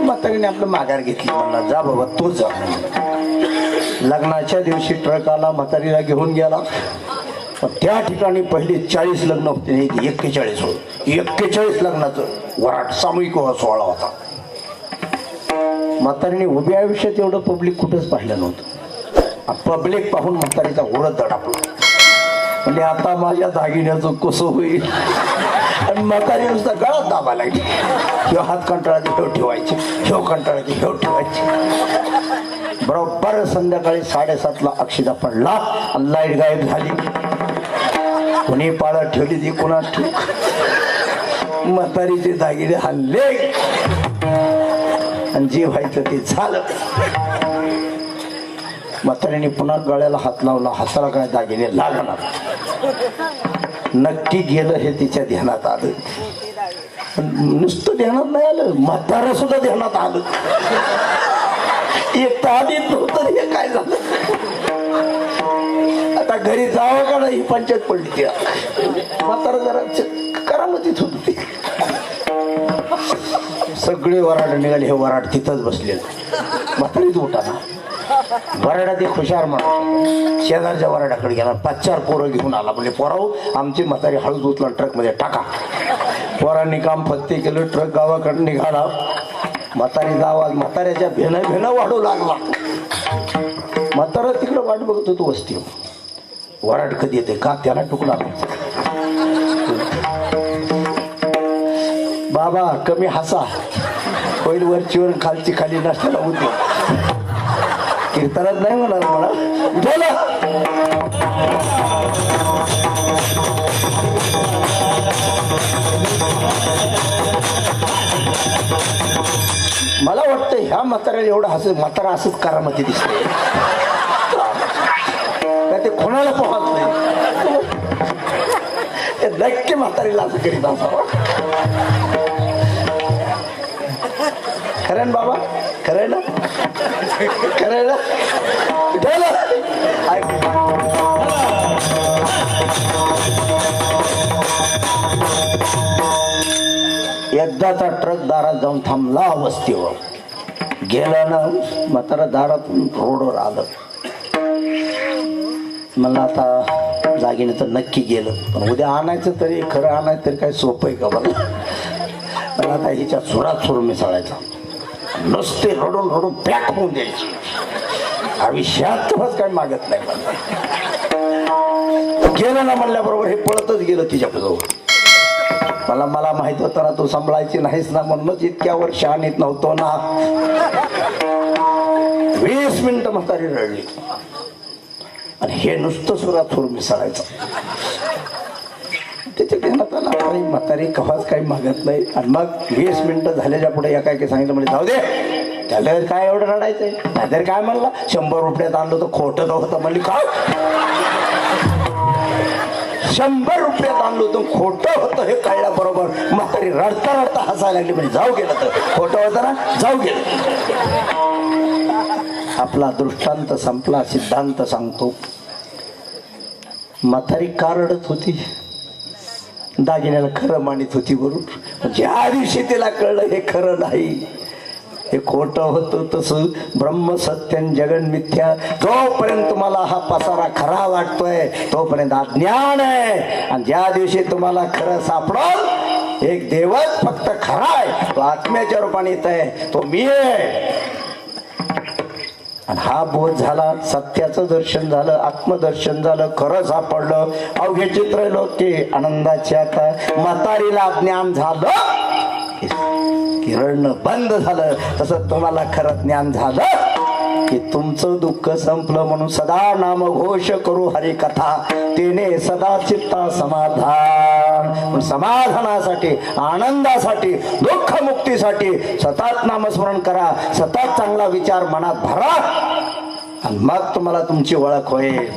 म्हातारीने आपलं माघार घेतली म्हणला जा बाबा तू जा लग्नाच्या दिवशी ट्रक आला म्हातारीला घेऊन गेला त्या ठिकाणी पहिले 40 लग्न होते 41 होत 41 लग्नाचं वराट सामूहिक सोहळा होता म्हातारीने उभ्या आयुष्यात एवढं पब्लिक कुठंच पाहिलं नव्हतं पब्लिक पाहून म्हातारीचा ओढत दडापला म्हणजे आता माझ्या दागिन्याचं कसं होईल आणि म्हातारी नुसता गळात दाबा लागली ह्यो हात कंटाळाचे ठेव ठेवायचे ह्यो कंटाळाचे ठेव ठेवायचे बरोबर संध्याकाळी 7:30ला अक्षिता पडला आणि लाईट गायब झाली कोणी पाळत ठेवली ती कोणा ठेव म्हातारीचे दागिने हल्ले आणि जे व्हायचं ते झालं म्हातारीने पुन्हा गळ्याला हात लावला हाताला काय दागिने लागणार नक्की गेलं हे तिच्या ध्यानात आलं नुसतं ध्यानात नाही आलं म्हातारा सुद्धा ध्यानात आलं एक ताडीत नव्हतं हे काय झालं आता घरी जावं का नाही ही पंचायत पडली ती म्हातारा जरा करामतीच होती सगळे वराड निघाले हे वराड तिथंच बसलेलं म्हातारीच उठाना वराडात एक हुशार माणूस शेजारच्या वराडाकडे गेला 5-4 पोरं घेऊन आला म्हणजे पोराव आमची म्हातारी हळूच उचला ट्रक मध्ये टाका पोरांनी काम फत्ते केलं ट्रक गावाकडे निघाला म्हातारीचा आवाज म्हाताऱ्याच्या भेणं वाढू लागला म्हातारा तिकडे वाट बघत होतो वस्ती वराड कधी येते का त्याला टुकला बाबा कमी हसा पहिली वरचीवर खालची खाली नसताना उद्योग कीर्तनात नाही म्हणाल मला बोला मला वाटतं ह्या म्हाताऱ्याला एवढं हसत म्हातारा असंच करामती दिसते ते कोणाला पोहत नाही ते नक्की म्हातारीला असं करीत असावं खरं ना बाबा खरं ना खरं ना एकदाचा ट्रक दारात जाऊन थांबला वस्तीवर गेला ना म्हातारा दारातून रोडवर आलं मला आता दागिने तर नक्की गेलं पण उद्या आणायचं तरी खरं आणायचं तरी काय सोपं आहे का मला पण आता हिच्या सुरात सुरू मिसळायचा नुसते रडून रडून पॅक होऊन द्यायची आयुष्यात काय मागत नाही गेलं ना म्हणल्याबरोबर हे पळतच गेलं तिच्याजवळ मला माहित होतं ना तू सांभाळायची नाहीस ना म्हणूनच इतक्या वर्ष आणत नव्हतो ना 20 मिनिटं म्हातारी रडली आणि हे नुसतं सुरात सुरू मिसळायचं त्याच्या ध्यानात आला आणि म्हातारी कवाच काही मागत नाही आणि मग 20 मिनिटं झाल्याच्या पुढे या काय सांगितलं म्हणजे जाऊ दे त्याला काय एवढं रडायचंय नाहीतर काय म्हणला 100 रुपयात आणलं तर खोटं तर होतं म्हणली काय 100 रुपयात आणलं होतं खोटं होतं हे कळल्याबरोबर म्हातारी रडता रडता हसायला लागली म्हणजे जाऊ गेलं तर खोटं होतं ना जाऊ गेलं आपला दृष्टांत संपला सिद्धांत सांगतो म्हातारी का रडत होती दागिन्याला खरं मानित होती बरोबर. ज्या दिवशी तिला कळलं हे खरं नाही, हे खोटं होतं, तसं ब्रह्म सत्यं जगन मिथ्या, जोपर्यंत तुम्हाला हा पसारा खरा वाटतोय तोपर्यंत अज्ञान आहे. आणि ज्या दिवशी तुम्हाला खरं सापडल एक देवच फक्त खरा आहे, तो आत्म्याच्या रूपाने येत आहे, तो मी आहे. आणि हा बोध झाला, सत्याचं दर्शन झालं, आत्मदर्शन झालं, खरं सापडलं. अवघे चित्र लोक की आनंदाचे आता म्हातारीला ज्ञान झालं, किरण बंद झालं. तसं तुम्हाला खरं ज्ञान झालं की तुमचं दुःख संपलं. म्हणून सदा नाम घोष करू हरी कथा, तेने सदा चित्ता समाधान. समाधानासाठी, आनंदासाठी, दुःख मुक्तीसाठी सतत नामस्मरण करा, सतत चांगला विचार मनात भरा आणि मग तुम्हाला तुमची ओळख होईल.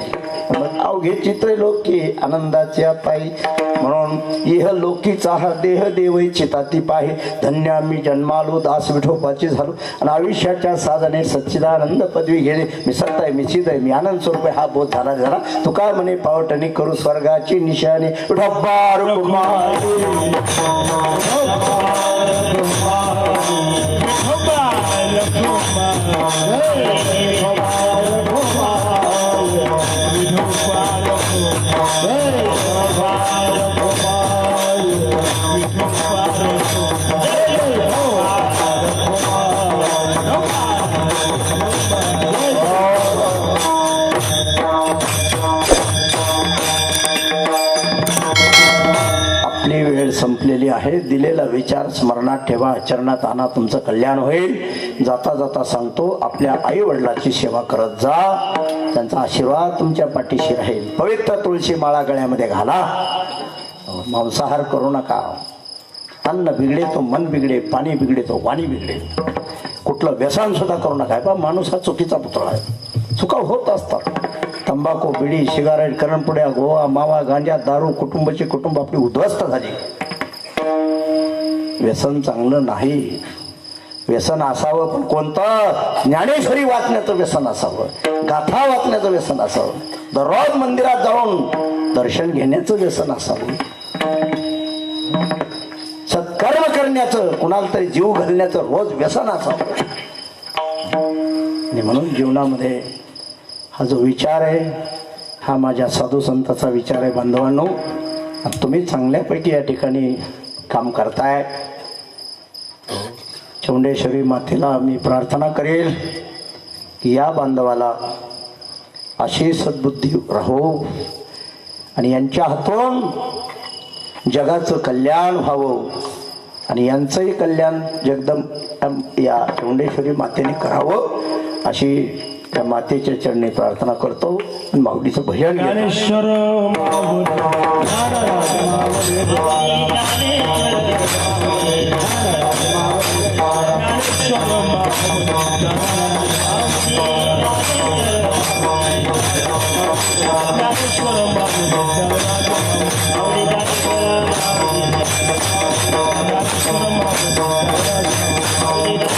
अवघे चित्रे लोकी आनंदाच्या पायी. म्हणून इह लोकीचा हा देह देवई चिताती पाहे. धन्य आम्ही जन्मालो, दास विठोबाची झालो आणि आयुष्याच्या साधने सच्चिदानंद पदवी घेणे. मी सत्य आहे, मी चित आहे, मी आनंद स्वरूप आहे, हा बोध झाला झाला. तुका म्हणे पावटणी करू स्वर्गाची निशाने. विठोबा रुक्माई. आपली वेळ संपलेली आहे. दिलेला विचार स्मरणात ठेवा, चरणात आणा, तुमचं कल्याण होईल. जाता जाता सांगतो, आपल्या आई वडिलाची सेवा करत जा, त्यांचा आशीर्वाद तुमच्या पाठीशी राहील. पवित्र तुळशी माळा गळ्यामध्ये घाला. मांसाहार करू नका. अन्न बिघडे तो मन बिघडे, पाणी बिघडे तो वाणी बिघडे. कुठलं व्यसन सुद्धा करू नका. बा माणूस हा चुकीचा पुतळा आहे, चुका होत असतात. तंबाखू, बिडी, सिगारेट, करणपुड्या, गोवा, मावा, गांजा, दारू, कुटुंबाची कुटुंब आपली उद्ध्वस्त झाली. व्यसन चांगलं नाही. व्यसन असावं पण कोणतं? ज्ञानेश्वरी वाचण्याचं व्यसन असावं, गाथा वाचण्याचं व्यसन असावं, दररोज मंदिरात जाऊन दर्शन घेण्याचं व्यसन असावं, सत्कर्म करण्याचं, कुणाला तरी जीव घालण्याचं रोज व्यसन असावं. आणि म्हणून जीवनामध्ये हा जो विचार आहे हा माझ्या साधू संतांचा विचार आहे बांधवांनो. तुम्ही चांगल्यापैकी या ठिकाणी काम करताय. चौंडेश्वरी मातेला मी प्रार्थना करेल की या बांधवाला अशी सद्बुद्धी राहो आणि यांच्या हातून जगाचं कल्याण व्हावं आणि यांचंही कल्याण जगदम या चौंडेश्वरी मातेने करावं अशी त्या मातेच्या चरणी प्रार्थना करतो. माऊलीचं भजन ज्ञानेश्वर Thank you.